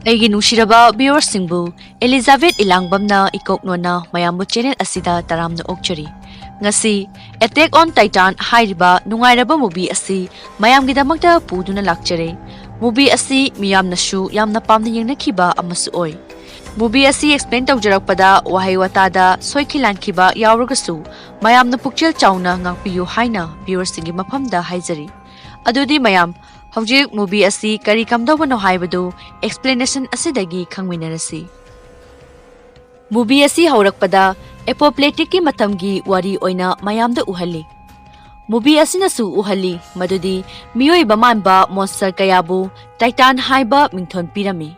ꯑꯩꯒꯤ ꯅꯨꯡꯁꯤꯔꯕ ꯚꯤꯌꯨꯋꯔꯁꯤꯡꯕꯨ ꯑꯦꯂꯤꯖꯥꯕꯦꯊ ꯏꯂꯥꯡꯕꯝꯅ ꯏꯀꯣꯛꯅꯣꯅ ꯃꯌꯥꯝꯕꯨ ꯆꯦꯅꯦꯜ ꯑꯁꯤꯗ ꯇꯔꯥꯝꯅ ꯑꯣꯛꯆꯔꯤ꯫ ꯉꯁꯤ ꯑꯦꯇꯦꯛ ꯑꯣꯟ ꯇꯥꯏꯇꯥꯟ ꯍꯥꯏꯔꯤꯕ ꯅꯨꯡꯉꯥꯏꯔꯕ ꯃꯨꯚꯤ ꯑꯁꯤ ꯃꯌꯥꯝꯒꯤꯗꯃꯛꯇ ꯄꯨꯗꯨꯅ ꯂꯥꯛꯆꯔꯦ꯫ ꯃꯨꯚꯤ ꯑꯁꯤ ꯃꯤꯌꯥꯝꯅꯁꯨ ꯌꯥꯝꯅ ꯄꯥꯝꯅ ꯌꯦꯡꯅꯈꯤꯕ ꯑꯃꯁꯨ ꯑꯣꯏ꯫ ꯃꯨꯚꯤ ꯑꯁꯤ ꯑꯦꯛꯁꯄ꯭ꯂꯦꯟ ꯇꯧꯖꯔꯛꯄꯗ ꯋꯥꯍꯩ ꯋꯥꯇꯥꯗ ꯁꯣꯏꯈꯤ ꯂꯥꯟꯈꯤꯕ ꯌꯥꯎꯔꯒꯁꯨ ꯃꯌꯥꯝꯅ ꯄꯨꯛꯆꯦꯜ ꯆꯥꯎꯅ ꯉꯥꯛꯄꯤꯌꯨ ꯍꯥꯏꯅ ꯚꯤꯌꯨꯋꯔꯁꯤꯡꯒꯤ ꯃꯐꯝꯗ ꯍꯥꯏꯖꯔꯤ꯫ ꯑꯗꯨꯗꯤ ꯃꯌꯥꯝ ꯍꯧꯖꯤꯛ ꯃꯨꯚꯤ ꯑꯁꯤ ꯀꯔꯤ ꯀꯝꯗꯧꯕꯅꯣ ꯍꯥꯏꯕꯗꯨ ꯑꯦꯛꯁꯄ꯭ꯂꯦꯅꯦꯁꯟ ꯑꯁꯤꯗꯒꯤ ꯈꯪꯃꯤꯟꯅꯔꯁꯤ꯫ ꯃꯨꯚꯤ ꯑꯁꯤ ꯍꯧꯔꯛꯄꯗ ꯑꯦꯄꯣꯄ꯭ꯂꯦꯛꯇꯤꯛꯀꯤ ꯃꯇꯝꯒꯤ ꯋꯥꯔꯤ ꯑꯣꯏꯅ ꯃꯌꯥꯝꯗ ꯎꯍꯜꯂꯤ꯫ ꯃꯨꯚꯤ ꯑꯁꯤꯅꯁꯨ ꯎꯍꯜꯂꯤ ꯃꯗꯨꯗꯤ ꯃꯤꯑꯣꯏꯕ ꯃꯥꯟꯕ ꯃꯣꯟꯁꯇꯔ ꯀꯌꯥꯕꯨ ꯇꯥꯏꯇꯥꯟ ꯍꯥꯏꯕ ꯃꯤꯡꯊꯣꯟ ꯄꯤꯔꯝꯃꯤ꯫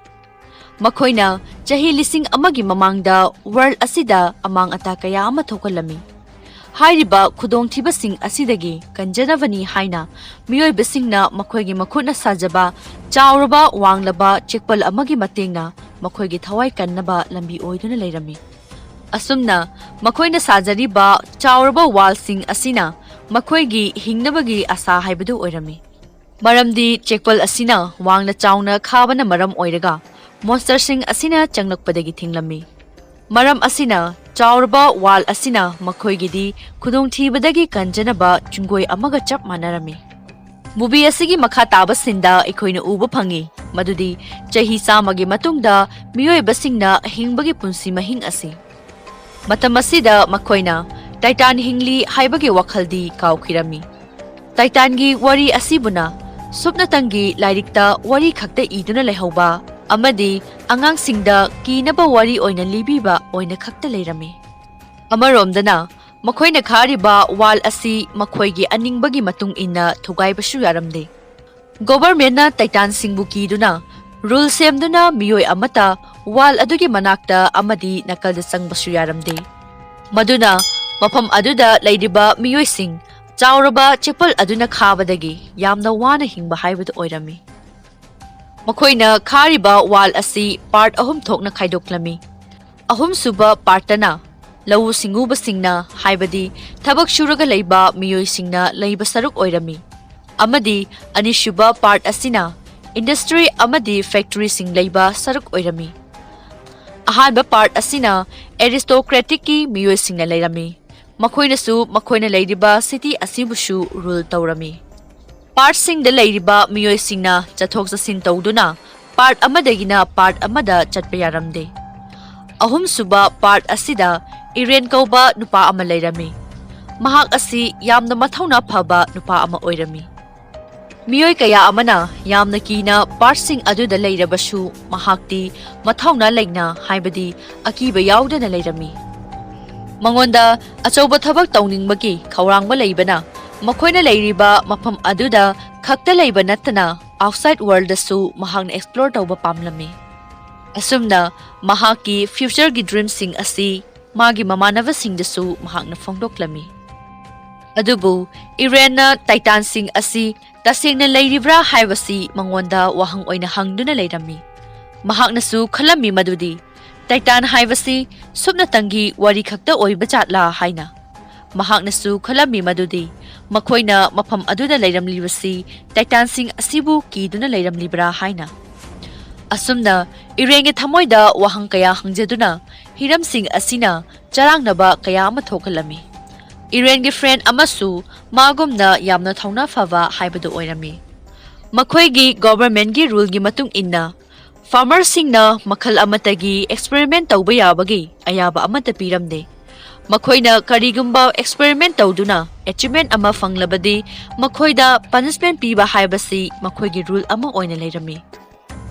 ꯃꯈꯣꯏꯅ ꯆꯍꯤ 1000 ꯃꯃꯥꯡꯗ ꯋꯥꯔꯜꯗ ꯑꯁꯤꯗ ꯑꯃꯥꯡ ꯑꯇꯥ ꯀꯌꯥ ꯑꯃ ꯊꯣꯛꯍꯜꯂꯝꯃꯤ꯫ ꯍꯥꯏꯔꯤꯕ ꯈꯨꯗꯣꯡꯊꯤꯕꯁꯤꯡ ꯑꯁꯤꯗꯒꯤ ꯀꯟꯖꯅꯕꯅꯤ ꯍꯥꯏꯅ ꯃꯤꯑꯣꯏꯕꯁꯤꯡꯅ ꯃꯈꯣꯏꯒꯤ ꯃꯈꯨꯠꯅ ꯁꯥꯖꯕ ꯆꯥꯎꯔꯕ ꯋꯥꯡꯂꯕ ꯆꯦꯛꯄꯜ ꯑꯃꯒꯤ ꯃꯇꯦꯡꯅ ꯃꯈꯣꯏꯒꯤ ꯊꯋꯥꯏ ꯀꯟꯅꯕ ꯂꯝꯕꯤ ꯑꯣꯏꯗꯨꯅ ꯂꯩꯔꯝꯃꯤ꯫ ꯑꯁꯨꯝꯅ ꯃꯈꯣꯏꯅ ꯁꯥꯖꯔꯤꯕ ꯆꯥꯎꯔꯕ ꯋꯥꯜꯁꯤꯡ ꯑꯁꯤꯅ ꯃꯈꯣꯏꯒꯤ ꯍꯤꯡꯅꯕꯒꯤ ꯑꯁꯥ ꯍꯥꯏꯕꯗꯨ ꯑꯣꯏꯔꯝꯃꯤ꯫ ꯃꯔꯝꯗꯤ ꯆꯦꯛꯄꯜ ꯑꯁꯤꯅ ꯋꯥꯡꯅ ꯆꯥꯎꯅ ꯈꯥꯕꯅ ꯃꯔꯝ ꯑꯣꯏꯔꯒ ꯃꯣꯟꯁꯇꯔꯁꯤꯡ ꯑꯁꯤꯅ ꯆꯪꯂꯛꯄꯗꯒꯤ ꯊꯤꯡꯂꯝꯃꯤ꯫ ꯃꯔꯝ ꯑꯁꯤꯅ ꯆꯥꯎꯔꯕ ꯋꯥꯜ ꯑꯁꯤꯅ ꯃꯈꯣꯏꯒꯤꯗꯤ ꯈꯨꯗꯣꯡꯊꯤꯕꯗꯒꯤ ꯀꯟꯖꯅꯕ ꯆꯨꯡꯒꯣꯏ ꯑꯃꯒ ꯆꯞ ꯃꯥꯟꯅꯔꯝꯃꯤ꯫ ꯃꯨꯚꯤ ꯑꯁꯤꯒꯤ ꯃꯈꯥ ꯇꯥꯕ ꯁꯤꯟꯗ ꯑꯩꯈꯣꯏꯅ ꯎꯕ ꯐꯪꯏ ꯃꯗꯨꯗꯤ ꯆꯍꯤ 100ꯒꯤ ꯃꯇꯨꯡꯗ ꯃꯤꯑꯣꯏꯕꯁꯤꯡꯅ ꯍꯤꯡꯕꯒꯤ ꯄꯨꯟꯁꯤ ꯃꯍꯤꯡ ꯑꯁꯤ꯫ ꯃꯇꯝ ꯑꯁꯤꯗ ꯃꯈꯣꯏꯅ ꯇꯥꯏꯇꯥꯟ ꯍꯤꯡꯂꯤ ꯍꯥꯏꯕꯒꯤ ꯋꯥꯈꯜꯗꯤ ꯀꯥꯎꯈꯤꯔꯝꯃꯤ꯫ ꯇꯥꯏꯇꯥꯟꯒꯤ ꯋꯥꯔꯤ ꯑꯁꯤꯕꯨꯅ ꯁꯨꯞꯅꯇꯪꯒꯤ ꯂꯥꯏꯔꯤꯛꯇ ꯋꯥꯔꯤ ꯈꯛꯇ ꯏꯗꯨꯅ ꯂꯩꯍꯧꯕ ꯑꯃꯗꯤ ꯑꯉꯥꯡꯁꯤꯡꯗ ꯀꯤꯅꯕ ꯋꯥꯔꯤ ꯑꯣꯏꯅ ꯂꯤꯕꯤꯕ ꯑꯣꯏꯅ ꯈꯛꯇ ꯂꯩꯔꯝꯃꯤ꯫ ꯑꯃꯔꯣꯝꯗꯅ ꯃꯈꯣꯏꯅ ꯈꯥꯔꯤꯕ ꯋꯥꯜ ꯑꯁꯤ ꯃꯈꯣꯏꯒꯤ ꯑꯅꯤꯡꯕꯒꯤ ꯃꯇꯨꯡ ꯏꯟꯅ ꯊꯨꯒꯥꯏꯕꯁꯨ ꯌꯥꯔꯝꯗꯦ꯫ ꯒꯣꯚꯔꯟꯃꯦꯟꯠꯅ ꯇꯥꯏꯇꯥꯟꯁꯤꯡꯕꯨ ꯀꯤꯗꯨꯅ ꯔꯨꯜ ꯁꯦꯝꯗꯨꯅ ꯃꯤꯑꯣꯏ ꯑꯃꯠꯇ ꯋꯥꯜ ꯑꯗꯨꯒꯤ ꯃꯅꯥꯛꯇ ꯑꯃꯗꯤ ꯅꯥꯀꯜꯗ ꯆꯪꯕꯁꯨ ꯌꯥꯔꯝꯗꯦ꯫ ꯃꯗꯨꯅ ꯃꯐꯝ ꯑꯗꯨꯗ ꯂꯩꯔꯤꯕ ꯃꯤꯑꯣꯏꯁꯤꯡ ꯆꯥꯎꯔꯕ ꯆꯦꯛꯄꯜ ꯑꯗꯨꯅ ꯈꯥꯕꯗꯒꯤ ꯌꯥꯝꯅ ꯋꯥꯅ ꯍꯤꯡꯕ ꯍꯥꯏꯕꯗꯨ ꯑꯣꯏꯔꯝꯃꯤ꯫ ꯃꯈꯣꯏꯅ ꯈꯥꯔꯤꯕ ꯋꯥꯜ ꯑꯁꯤ ꯄꯥꯔꯠ 3 ꯊꯣꯛꯅ ꯈꯥꯏꯗꯣꯛꯂꯝꯃꯤ꯫ ꯑꯍꯨꯝꯁꯨꯕ ꯄꯥꯔꯠꯇꯅ ꯂꯧꯎ ꯁꯤꯡꯎꯕꯁꯤꯡꯅ ꯍꯥꯏꯕꯗꯤ ꯊꯕꯛ ꯁꯨꯔꯒ ꯂꯩꯕ ꯃꯤꯑꯣꯏꯁꯤꯡꯅ ꯂꯩꯕ ꯁꯔꯨꯛ ꯑꯣꯏꯔꯝꯃꯤ꯫ ꯑꯃꯗꯤ ꯑꯅꯤꯁꯨꯕ ꯄꯥꯔꯠ ꯑꯁꯤꯅ ꯏꯟꯗꯁꯇ꯭ꯔꯤ ꯑꯃꯗꯤ ꯐꯦꯛꯇꯔꯤꯁꯤꯡ ꯂꯩꯕ ꯁꯔꯨꯛ ꯑꯣꯏꯔꯝꯃꯤ꯫ ꯑꯍꯥꯟꯕ ꯄꯥꯔꯠ ꯑꯁꯤꯅ ꯑꯦꯔꯤꯁꯇꯣꯀ꯭ꯔꯦꯇꯤꯛꯀꯤ ꯃꯤꯑꯣꯏꯁꯤꯡꯅ ꯂꯩꯔꯝꯃꯤ꯫ ꯃꯈꯣꯏꯅꯁꯨ ꯃꯈꯣꯏꯅ ꯂꯩꯔꯤꯕ ꯁꯤꯇꯤ ꯑꯁꯤꯕꯨꯁꯨ ꯔꯨꯜ ꯇꯧꯔꯝꯃꯤ꯫ ꯄꯥꯔꯠꯁꯤꯡꯗ ꯂꯩꯔꯤꯕ ꯃꯤꯑꯣꯏꯁꯤꯡꯅ ꯆꯠꯊꯣꯛ ꯆꯠꯁꯤꯟ ꯇꯧꯗꯨꯅ ꯄꯥꯔꯠ ꯑꯃꯗꯒꯤꯅ ꯄꯥꯔꯠ ꯑꯃꯗ ꯆꯠꯄ ꯌꯥꯔꯝꯗꯦ꯫ ꯑꯍꯨꯝꯁꯨꯕ ꯄꯥꯔꯠ ꯑꯁꯤꯗ ꯏꯔꯦꯟ ꯀꯧꯕ ꯅꯨꯄꯥ ꯑꯃ ꯂꯩꯔꯝꯃꯤ꯫ ꯃꯍꯥꯛ ꯑꯁꯤ ꯌꯥꯝꯅ ꯃꯊꯧꯅꯥ ꯐꯕ ꯅꯨꯄꯥ ꯑꯃ ꯑꯣꯏꯔꯝꯃꯤ꯫ ꯃꯤꯑꯣꯏ ꯀꯌꯥ ꯑꯃꯅ ꯌꯥꯝꯅ ꯀꯤꯅ ꯄꯥꯔꯠꯁꯤꯡ ꯑꯗꯨꯗ ꯂꯩꯔꯕꯁꯨ ꯃꯍꯥꯛꯇꯤ ꯃꯊꯧꯅꯥ ꯂꯩꯅ ꯍꯥꯏꯕꯗꯤ ꯑꯀꯤꯕ ꯌꯥꯎꯗꯅ ꯂꯩꯔꯝꯃꯤ꯫ ꯃꯉꯣꯟꯗ ꯑꯆꯧꯕ ꯊꯕꯛ ꯇꯧꯅꯤꯡꯕꯒꯤ ꯈꯧꯔꯥꯡꯕ ꯂꯩꯕꯅ ꯃꯈꯣꯏꯅ ꯂꯩꯔꯤꯕ ꯃꯐꯝ ꯑꯗꯨꯗ ꯈꯛꯇ ꯂꯩꯕ ꯅꯠꯇꯅ ꯑꯥꯎꯠꯁꯥꯏꯗ ꯋꯥꯔꯜꯗꯁꯨ ꯃꯍꯥꯛꯅ ꯑꯦꯛꯁꯄ꯭ꯂꯣꯔ ꯇꯧꯕ ꯄꯥꯝꯂꯝꯃꯤ꯫ ꯑꯁꯨꯝꯅ ꯃꯍꯥꯛꯀꯤ ꯐ꯭ꯌꯨꯆꯔꯒꯤ ꯗ꯭ꯔꯤꯝꯁꯤꯡ ꯑꯁꯤ ꯃꯥꯒꯤ ꯃꯃꯥꯟꯅꯕꯁꯤꯡꯗꯁꯨ ꯃꯍꯥꯛꯅ ꯐꯣꯡꯗꯣꯛꯂꯝꯃꯤ꯫ ꯑꯗꯨꯕꯨ ꯏꯔꯦꯟꯅ ꯇꯥꯏꯇꯥꯟꯁꯤꯡ ꯑꯁꯤ ꯇꯁꯦꯡꯅ ꯂꯩꯔꯤꯕ꯭ꯔꯥ ꯍꯥꯏꯕꯁꯤ ꯃꯉꯣꯟꯗ ꯋꯥꯍꯪ ꯑꯣꯏꯅ ꯍꯪꯗꯨꯅ ꯂꯩꯔꯝꯃꯤ꯫ ꯃꯍꯥꯛꯅꯁꯨ ꯈꯜꯂꯝꯃꯤ ꯃꯗꯨꯗꯤ ꯇꯥꯏꯇꯥꯟ ꯍꯥꯏꯕꯁꯤ ꯁꯨꯞꯅꯇꯪꯒꯤ ꯋꯥꯔꯤ ꯈꯛꯇ ꯑꯣꯏꯕ ꯖꯥꯠꯂꯥ ꯍꯥꯏꯅ꯫ ꯃꯍꯥꯛꯅꯁꯨ ꯈꯜꯂꯝꯃꯤ ꯃꯗꯨꯗꯤ ꯃꯈꯣꯏꯅ ꯃꯐꯝ ꯑꯗꯨꯗ ꯂꯩꯔꯝꯂꯤꯕꯁꯤ ꯇꯥꯏꯇꯥꯟꯁꯤꯡ ꯑꯁꯤꯕꯨ ꯀꯤꯗꯨꯅ ꯂꯩꯔꯝꯂꯤꯕ꯭ꯔꯥ ꯍꯥꯏꯅ꯫ ꯑꯁꯨꯝꯅ ꯏꯔꯦꯟꯒꯤ ꯊꯃꯣꯏꯗ ꯋꯥꯍꯪ ꯀꯌꯥ ꯍꯪꯖꯗꯨꯅ ꯍꯤꯔꯝꯁꯤꯡ ꯑꯁꯤꯅ ꯆꯔꯥꯡꯅꯕ ꯀꯌꯥ ꯑꯃ ꯊꯣꯛꯍꯜꯂꯝꯃꯤ꯫ ꯏꯔꯦꯟꯒꯤ ꯐ꯭ꯔꯦꯟꯗ ꯑꯃꯁꯨ ꯃꯥꯒꯨꯝꯅ ꯌꯥꯝꯅ ꯊꯧꯅꯥ ꯐꯕ ꯍꯥꯏꯕꯗꯨ ꯑꯣꯏꯔꯝꯃꯤ꯫ ꯃꯈꯣꯏꯒꯤ ꯒꯣꯚꯔꯟꯃꯦꯟꯠꯒꯤ ꯔꯨꯜꯒꯤ ꯃꯇꯨꯡ ꯏꯟꯅ ꯐꯥꯔꯃꯔꯁꯤꯡꯅ ꯃꯈꯜ ꯑꯃꯠꯇꯒꯤ ꯑꯦꯛꯁꯄꯦꯔꯤꯃꯦꯟꯠ ꯇꯧꯕ ꯌꯥꯕꯒꯤ ꯑꯌꯥꯕ ꯑꯃꯠꯇ ꯄꯤꯔꯝꯗꯦ꯫ ꯃꯈꯣꯏꯅ ꯀꯔꯤꯒꯨꯝꯕ ꯑꯦꯛꯁꯄꯦꯔꯤꯃꯦꯟꯠ ꯇꯧꯗꯨꯅ ꯑꯦꯆꯤꯚꯃꯦꯟꯠ ꯑꯃ ꯐꯪꯂꯕꯗꯤ ꯃꯈꯣꯏꯗ ꯄꯅꯤꯁꯃꯦꯟꯠ ꯄꯤꯕ ꯍꯥꯏꯕꯁꯤ ꯃꯈꯣꯏꯒꯤ ꯔꯨꯜ ꯑꯃ ꯑꯣꯏꯅ ꯂꯩꯔꯝꯃꯤ꯫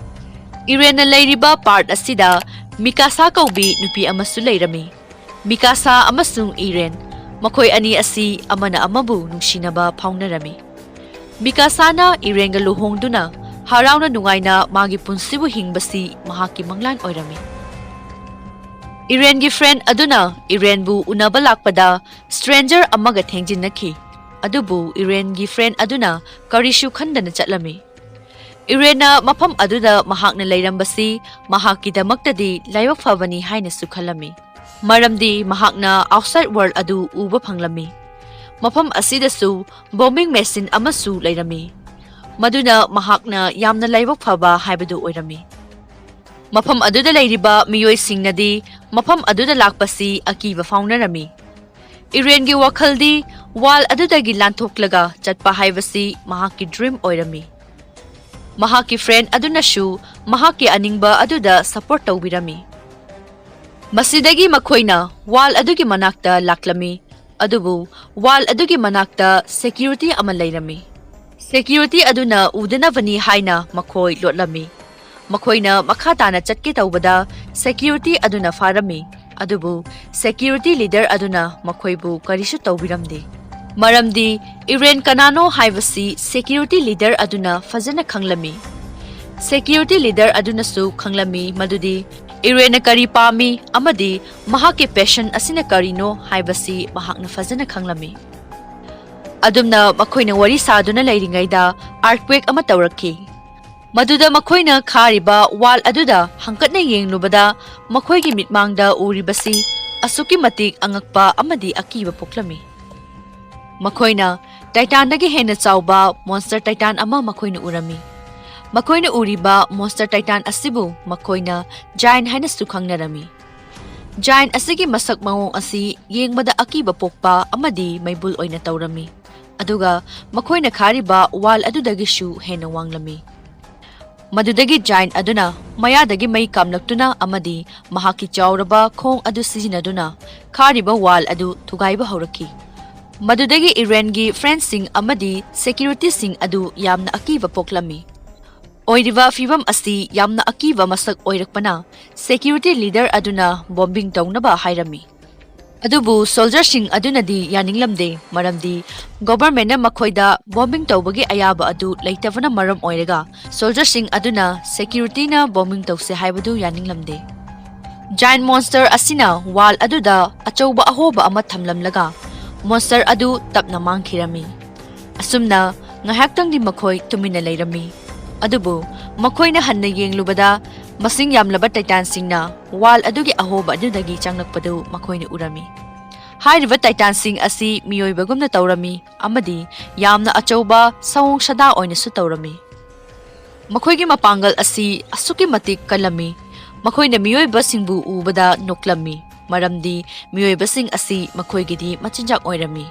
ꯏꯔꯦꯟꯅ ꯂꯩꯔꯤꯕ ꯄꯥꯔꯠ ꯑꯁꯤꯗ ꯃꯤꯀꯥꯁꯥ ꯀꯧꯕꯤ ꯅꯨꯄꯤ ꯑꯃꯁꯨ ꯂꯩꯔꯝꯃꯤ꯫ ꯃꯤꯀꯥꯁꯥ ꯑꯃꯁꯨꯡ ꯏꯔꯦꯟ ꯃꯈꯣꯏ ꯑꯅꯤ ꯑꯁꯤ ꯑꯃꯅ ꯑꯃꯕꯨ ꯅꯨꯡꯁꯤꯅꯕ ꯐꯥꯎꯅꯔꯝꯃꯤ꯫ ꯃꯤꯀꯥꯁꯥꯅ ꯏꯔꯦꯟꯒ ꯂꯨꯍꯣꯡꯗꯨꯅ ꯍꯔꯥꯎꯅ ꯅꯨꯡꯉꯥꯏꯅ ꯃꯥꯒꯤ ꯄꯨꯟꯁꯤꯕꯨ ꯍꯤꯡꯕꯁꯤ ꯃꯍꯥꯛꯀꯤ ꯃꯪꯂꯥꯟ ꯑꯣꯏꯔꯝꯃꯤ꯫ ꯏꯔꯦꯟꯒꯤ ꯐ꯭ꯔꯦꯟꯗ ꯑꯗꯨꯅ ꯏꯔꯦꯟꯕꯨ ꯎꯅꯕ ꯂꯥꯛꯄꯗ ꯁ꯭ꯇꯔꯦꯟꯖꯔ ꯑꯃꯒ ꯊꯦꯡꯖꯤꯟꯅꯈꯤ꯫ ꯑꯗꯨꯕꯨ ꯏꯔꯦꯟꯒꯤ ꯐ꯭ꯔꯦꯟꯗ ꯑꯗꯨꯅ ꯀꯔꯤꯁꯨ ꯈꯟꯗꯅ ꯆꯠꯂꯝꯃꯤ꯫ ꯏꯔꯦꯟꯅ ꯃꯐꯝ ꯑꯗꯨꯗ ꯃꯍꯥꯛꯅ ꯂꯩꯔꯝꯕꯁꯤ ꯃꯍꯥꯛꯀꯤꯗꯃꯛꯇꯗꯤ ꯂꯥꯏꯕꯛ ꯐꯕꯅꯤ ꯍꯥꯏꯅꯁꯨ ꯈꯜꯂꯝꯃꯤ꯫ ꯃꯔꯝꯗꯤ ꯃꯍꯥꯛꯅ ꯑꯥꯎꯠꯁꯥꯏꯗ ꯋꯥꯔꯜꯗ ꯑꯗꯨ ꯎꯕ ꯐꯪꯂꯝꯃꯤ꯫ ꯃꯐꯝ ꯑꯁꯤꯗꯁꯨ ꯕꯣꯝꯕꯤꯡ ꯃꯦꯁꯤꯟ ꯑꯃꯁꯨ ꯂꯩꯔꯝꯃꯤ꯫ ꯃꯗꯨꯅ ꯃꯍꯥꯛꯅ ꯌꯥꯝꯅ ꯂꯥꯏꯕꯛ ꯐꯕ ꯍꯥꯏꯕꯗꯨ ꯑꯣꯏꯔꯝꯃꯤ꯫ ꯃꯐꯝ ꯑꯗꯨꯗ ꯂꯩꯔꯤꯕ ꯃꯤꯑꯣꯏꯁꯤꯡꯅꯗꯤ ꯃꯐꯝ ꯑꯗꯨꯗ ꯂꯥꯛꯄꯁꯤ ꯑꯀꯤꯕ ꯐꯥꯎꯅꯔꯝꯃꯤ꯫ ꯏꯔꯦꯟꯒꯤ ꯋꯥꯈꯜꯗꯤ ꯋꯥꯜ ꯑꯗꯨꯗꯒꯤ ꯂꯥꯟꯊꯣꯛꯂꯒ ꯆꯠꯄ ꯍꯥꯏꯕꯁꯤ ꯃꯍꯥꯛꯀꯤ ꯗ꯭ꯔꯤꯝ ꯑꯣꯏꯔꯝꯃꯤ꯫ ꯃꯍꯥꯛꯀꯤ ꯐ꯭ꯔꯦꯟ ꯑꯗꯨꯅꯁꯨ ꯃꯍꯥꯛꯀꯤ ꯑꯅꯤꯡꯕ ꯑꯗꯨꯗ ꯁꯄꯣꯔꯠ ꯇꯧꯕꯤꯔꯝꯃꯤ꯫ ꯃꯁꯤꯗꯒꯤ ꯃꯈꯣꯏꯅ ꯋꯥꯜ ꯑꯗꯨꯒꯤ ꯃꯅꯥꯛꯇ ꯂꯥꯛꯂꯝꯃꯤ, ꯑꯗꯨꯕꯨ ꯋꯥꯜ ꯑꯗꯨꯒꯤ ꯃꯅꯥꯛꯇ ꯁꯦꯀ꯭ꯌꯨꯔꯤꯇꯤ ꯑꯃ ꯂꯩꯔꯝꯃꯤ꯫ ꯁꯦꯀ꯭ꯌꯨꯔꯤꯇꯤ ꯑꯗꯨꯅ ꯎꯗꯅꯕꯅꯤ ꯍꯥꯏꯅ ꯃꯈꯣꯏ ꯂꯣꯠꯂꯝꯃꯤ꯫ ꯃꯈꯣꯏꯅ ꯃꯈꯥ ꯇꯥꯅ ꯆꯠꯀꯦ ꯇꯧꯕꯗ ꯁꯦꯀ꯭ꯌꯨꯔꯤꯇꯤ ꯑꯗꯨꯅ ꯐꯥꯔꯝꯃꯤ, ꯑꯗꯨꯕꯨ ꯁꯦꯀ꯭ꯌꯨꯔꯤꯇꯤ ꯂꯤꯗꯔ ꯑꯗꯨꯅ ꯃꯈꯣꯏꯕꯨ ꯀꯔꯤꯁꯨ ꯇꯧꯕꯤꯔꯝꯗꯦ꯫ ꯃꯔꯝꯗꯤ ꯏꯔꯦꯟ ꯀꯅꯥꯅꯣ ꯍꯥꯏꯕꯁꯤ ꯁꯦꯀ꯭ꯌꯨꯔꯤꯇꯤ ꯂꯤꯗꯔ ꯑꯗꯨꯅ ꯐꯖꯅ ꯈꯪꯂꯝꯃꯤ꯫ ꯁꯦꯀ꯭ꯌꯨꯔꯤꯇꯤ ꯂꯤꯗꯔ ꯑꯗꯨꯅꯁꯨ ꯈꯪꯂꯝꯃꯤ ꯃꯗꯨꯗꯤ ꯏꯔꯦꯟꯅ ꯀꯔꯤ ꯄꯥꯝꯃꯤ ꯑꯃꯗꯤ ꯃꯍꯥꯛꯀꯤ ꯄꯦꯁꯟ ꯑꯁꯤꯅ ꯀꯔꯤꯅꯣ ꯍꯥꯏꯕꯁꯤ ꯃꯍꯥꯛꯅ ꯐꯖꯅ ꯈꯪꯂꯝꯃꯤ꯫ ꯑꯗꯨꯝꯅ ꯃꯈꯣꯏꯅ ꯋꯥꯔꯤ ꯁꯥꯗꯨꯅ ꯂꯩꯔꯤꯉꯩꯗ ꯑꯥꯔꯊꯀ꯭ꯋꯦꯛ ꯑꯃ ꯇꯧꯔꯛꯈꯤ꯫ ꯃꯗꯨꯗ ꯃꯈꯣꯏꯅ ꯈꯥꯔꯤꯕ ꯋꯥꯜ ꯑꯗꯨꯗ ꯍꯪꯀꯠꯅ ꯌꯦꯡꯂꯨꯕꯗ ꯃꯈꯣꯏꯒꯤ ꯃꯤꯠꯃꯥꯡꯗ ꯎꯔꯤꯕꯁꯤ ꯑꯁꯨꯛꯀꯤ ꯃꯇꯤꯛ ꯑꯉꯛꯄ ꯑꯃꯗꯤ ꯑꯀꯤꯕ ꯄꯣꯛꯂꯝꯃꯤ꯫ ꯃꯈꯣꯏꯅ ꯇꯥꯏꯇꯥꯟꯗꯒꯤ ꯍꯦꯟꯅ ꯆꯥꯎꯕ ꯃꯣꯟꯁꯇꯔ ꯇꯥꯏꯇꯥꯟ ꯑꯃ ꯃꯈꯣꯏꯅ ꯎꯔꯝꯃꯤ꯫ ꯃꯈꯣꯏꯅ ꯎꯔꯤꯕ ꯃꯣꯟꯁꯇꯔ ꯇꯥꯏꯇꯥꯟ ꯑꯁꯤꯕꯨ ꯃꯈꯣꯏꯅ ꯖꯥꯏꯟ ꯍꯥꯏꯅꯁꯨ ꯈꯪꯅꯔꯝꯃꯤ꯫ ꯖꯥꯏꯟ ꯑꯁꯤꯒꯤ ꯃꯁꯛ ꯃꯑꯣꯡ ꯑꯁꯤ ꯌꯦꯡꯕꯗ ꯑꯀꯤꯕ ꯄꯣꯛꯄ ꯑꯃꯗꯤ ꯃꯩꯕꯨꯜ ꯑꯣꯏꯅ ꯇꯧꯔꯝꯃꯤ, ꯑꯗꯨꯒ ꯃꯈꯣꯏꯅ ꯈꯥꯔꯤꯕ ꯋꯥꯜ ꯑꯗꯨꯗꯒꯤꯁꯨ ꯍꯦꯟꯅ ꯋꯥꯡꯂꯝꯃꯤ꯫ ꯃꯗꯨꯗꯒꯤ ꯖꯥꯏꯟ ꯑꯗꯨꯅ ꯃꯌꯥꯗꯒꯤ ꯃꯩ ꯀꯥꯝꯂꯛꯇꯨꯅ ꯑꯃꯗꯤ ꯃꯍꯥꯛꯀꯤ ꯆꯥꯎꯔꯕ ꯈꯣꯡ ꯑꯗꯨ ꯁꯤꯖꯤꯟꯅꯗꯨꯅ ꯈꯥꯔꯤꯕ ꯋꯥꯜ ꯑꯗꯨ ꯊꯨꯒꯥꯏꯕ ꯍꯧꯔꯛꯈꯤ꯫ ꯃꯗꯨꯗꯒꯤ ꯏꯔꯦꯟꯒꯤ ꯐ꯭ꯔꯦꯟꯁꯤꯡ ꯑꯃꯗꯤ ꯁꯦꯀ꯭ꯌꯨꯔꯤꯇꯤꯁꯤꯡ ꯑꯗꯨ ꯌꯥꯝꯅ ꯑꯀꯤꯕ ꯄꯣꯛꯂꯝꯃꯤ꯫ ꯑꯣꯏꯔꯤꯕ ꯐꯤꯚꯝ ꯑꯁꯤ ꯌꯥꯝꯅ ꯑꯀꯤꯕ ꯃꯁꯛ ꯑꯣꯏꯔꯛꯄꯅ ꯁꯦꯀ꯭ꯌꯨꯔꯤꯇꯤ ꯂꯤꯗꯔ ꯑꯗꯨꯅ ꯕꯣꯝꯕꯤꯡ ꯇꯧꯅꯕ ꯍꯥꯏꯔꯝꯃꯤ꯫ ꯑꯗꯨꯕꯨ ꯁꯣꯜꯖꯔꯁꯤꯡ ꯑꯗꯨꯅꯗꯤ ꯌꯥꯅꯤꯡꯂꯝꯗꯦ, ꯃꯔꯝꯗꯤ ꯒꯣꯚꯔꯟꯃꯦꯟꯠꯅ ꯃꯈꯣꯏꯗ ꯕꯣꯝꯕꯤꯡ ꯇꯧꯕꯒꯤ ꯑꯌꯥꯕ ꯑꯗꯨ ꯂꯩꯇꯕꯅ ꯃꯔꯝ ꯑꯣꯏꯔꯒ ꯁꯣꯜꯖꯔꯁꯤꯡ ꯑꯗꯨꯅ ꯁꯦꯀ꯭ꯌꯨꯔꯤꯇꯤꯅ ꯕꯣꯝꯕꯤꯡ ꯇꯧꯁꯦ ꯍꯥꯏꯕꯗꯨ ꯌꯥꯅꯤꯡꯂꯝꯗꯦ꯫ ꯖꯥꯏꯟꯠ ꯃꯣꯟꯁꯇꯔ ꯑꯁꯤꯅ ꯋꯥꯜ ꯑꯗꯨꯗ ꯑꯆꯧꯕ ꯑꯍꯣꯕ ꯑꯃ ꯊꯝꯂꯝꯂꯒ ꯃꯣꯟꯁꯇꯔ ꯑꯗꯨ ꯇꯞꯅ ꯃꯥꯡꯈꯤꯔꯝꯃꯤ꯫ ꯑꯁꯨꯝꯅ ꯉꯥꯏꯍꯥꯛꯇꯪꯗꯤ ꯃꯈꯣꯏ ꯇꯨꯃꯤꯟꯅ ꯂꯩꯔꯝꯃꯤ, ꯑꯗꯨꯕꯨ ꯃꯈꯣꯏꯅ ꯍꯟꯅ ꯌꯦꯡꯂꯨꯕꯗ ꯃꯁꯤꯡ ꯌꯥꯝꯂꯕ ꯇꯥꯏꯇꯥꯟꯁꯤꯡꯅ ꯋꯥꯜ ꯑꯗꯨꯒꯤ ꯑꯍꯣꯕ ꯑꯗꯨꯗꯒꯤ ꯆꯪꯂꯛꯄꯗꯨ ꯃꯈꯣꯏꯅ ꯎꯔꯝꯃꯤ꯫ ꯍꯥꯏꯔꯤꯕ ꯇꯥꯏꯇꯥꯟꯁꯤꯡ ꯑꯁꯤ ꯃꯤꯑꯣꯏꯕꯒꯨꯝꯅ ꯇꯧꯔꯝꯃꯤ ꯑꯃꯗꯤ ꯌꯥꯝꯅ ꯑꯆꯧꯕ ꯁꯑꯣꯡ ꯁꯥꯗꯥ ꯑꯣꯏꯅꯁꯨ ꯇꯧꯔꯝꯃꯤ꯫ ꯃꯈꯣꯏꯒꯤ ꯃꯄꯥꯡꯒꯜ ꯑꯁꯤ ꯑꯁꯨꯛꯀꯤ ꯃꯇꯤꯛ ꯀꯜꯂꯝꯃꯤ, ꯃꯈꯣꯏꯅ ꯃꯤꯑꯣꯏꯕꯁꯤꯡꯕꯨ ꯎꯕꯗ ꯅꯣꯛꯂꯝꯃꯤ, ꯃꯔꯝꯗꯤ ꯃꯤꯑꯣꯏꯕꯁꯤꯡ ꯑꯁꯤ ꯃꯈꯣꯏꯒꯤꯗꯤ ꯃꯆꯤꯟꯖꯥꯛ ꯑꯣꯏꯔꯝꯃꯤ꯫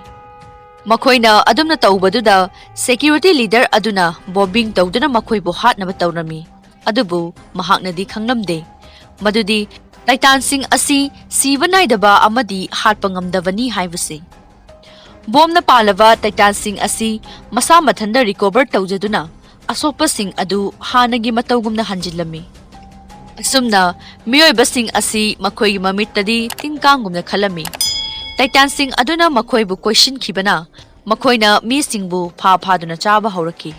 ꯃꯈꯣꯏꯅ ꯑꯗꯨꯝꯅ ꯇꯧꯕꯗꯨꯗ ꯁꯦꯀ꯭ꯌꯨꯔꯤꯇꯤ ꯂꯤꯗꯔ ꯑꯗꯨꯅ ꯕꯣꯝꯕꯤꯡ ꯇꯧꯗꯨꯅ ꯃꯈꯣꯏꯕꯨ ꯍꯥꯠꯅꯕ ꯇꯧꯔꯝꯃꯤ, ꯑꯗꯨꯕꯨ ꯃꯍꯥꯛꯅꯗꯤ ꯈꯪꯂꯝꯗꯦ ꯃꯗꯨꯗꯤ ꯇꯥꯏꯇꯥꯟꯁꯤꯡ ꯑꯁꯤ ꯁꯤꯕ ꯅꯥꯏꯗꯕ ꯑꯃꯗꯤ ꯍꯥꯠꯄ ꯉꯝꯗꯕꯅꯤ ꯍꯥꯏꯕꯁꯤ꯫ ꯕꯣꯝꯅ ꯄꯥꯜꯂꯕ ꯇꯥꯏꯇꯥꯟꯁꯤꯡ ꯑꯁꯤ ꯃꯁꯥ ꯃꯊꯟꯇ ꯔꯤꯀꯣꯚꯔ ꯇꯧꯖꯗꯨꯅ ꯑꯁꯣꯛꯄꯁꯤꯡ ꯑꯗꯨ ꯍꯥꯟꯅꯒꯤ ꯃꯇꯧꯒꯨꯝꯅ ꯍꯟꯖꯤꯜꯂꯝꯃꯤ꯫ ꯑꯁꯨꯝꯅ ꯃꯤꯑꯣꯏꯕꯁꯤꯡ ꯑꯁꯤ ꯃꯈꯣꯏꯒꯤ ꯃꯃꯤꯠꯇꯗꯤ ꯇꯤꯟ-ꯀꯥꯡꯒꯨꯝꯅ ꯈꯜꯂꯝꯃꯤ꯫ ꯇꯥꯏꯇꯥꯟꯁꯤꯡ ꯑꯗꯨꯅ ꯃꯈꯣꯏꯕꯨ ꯀꯣꯏꯁꯤꯟꯈꯤꯕꯅ ꯃꯈꯣꯏꯅ ꯃꯤꯁꯤꯡꯕꯨ ꯐꯥꯗꯨꯅ ꯆꯥꯕ ꯍꯧꯔꯛꯈꯤ꯫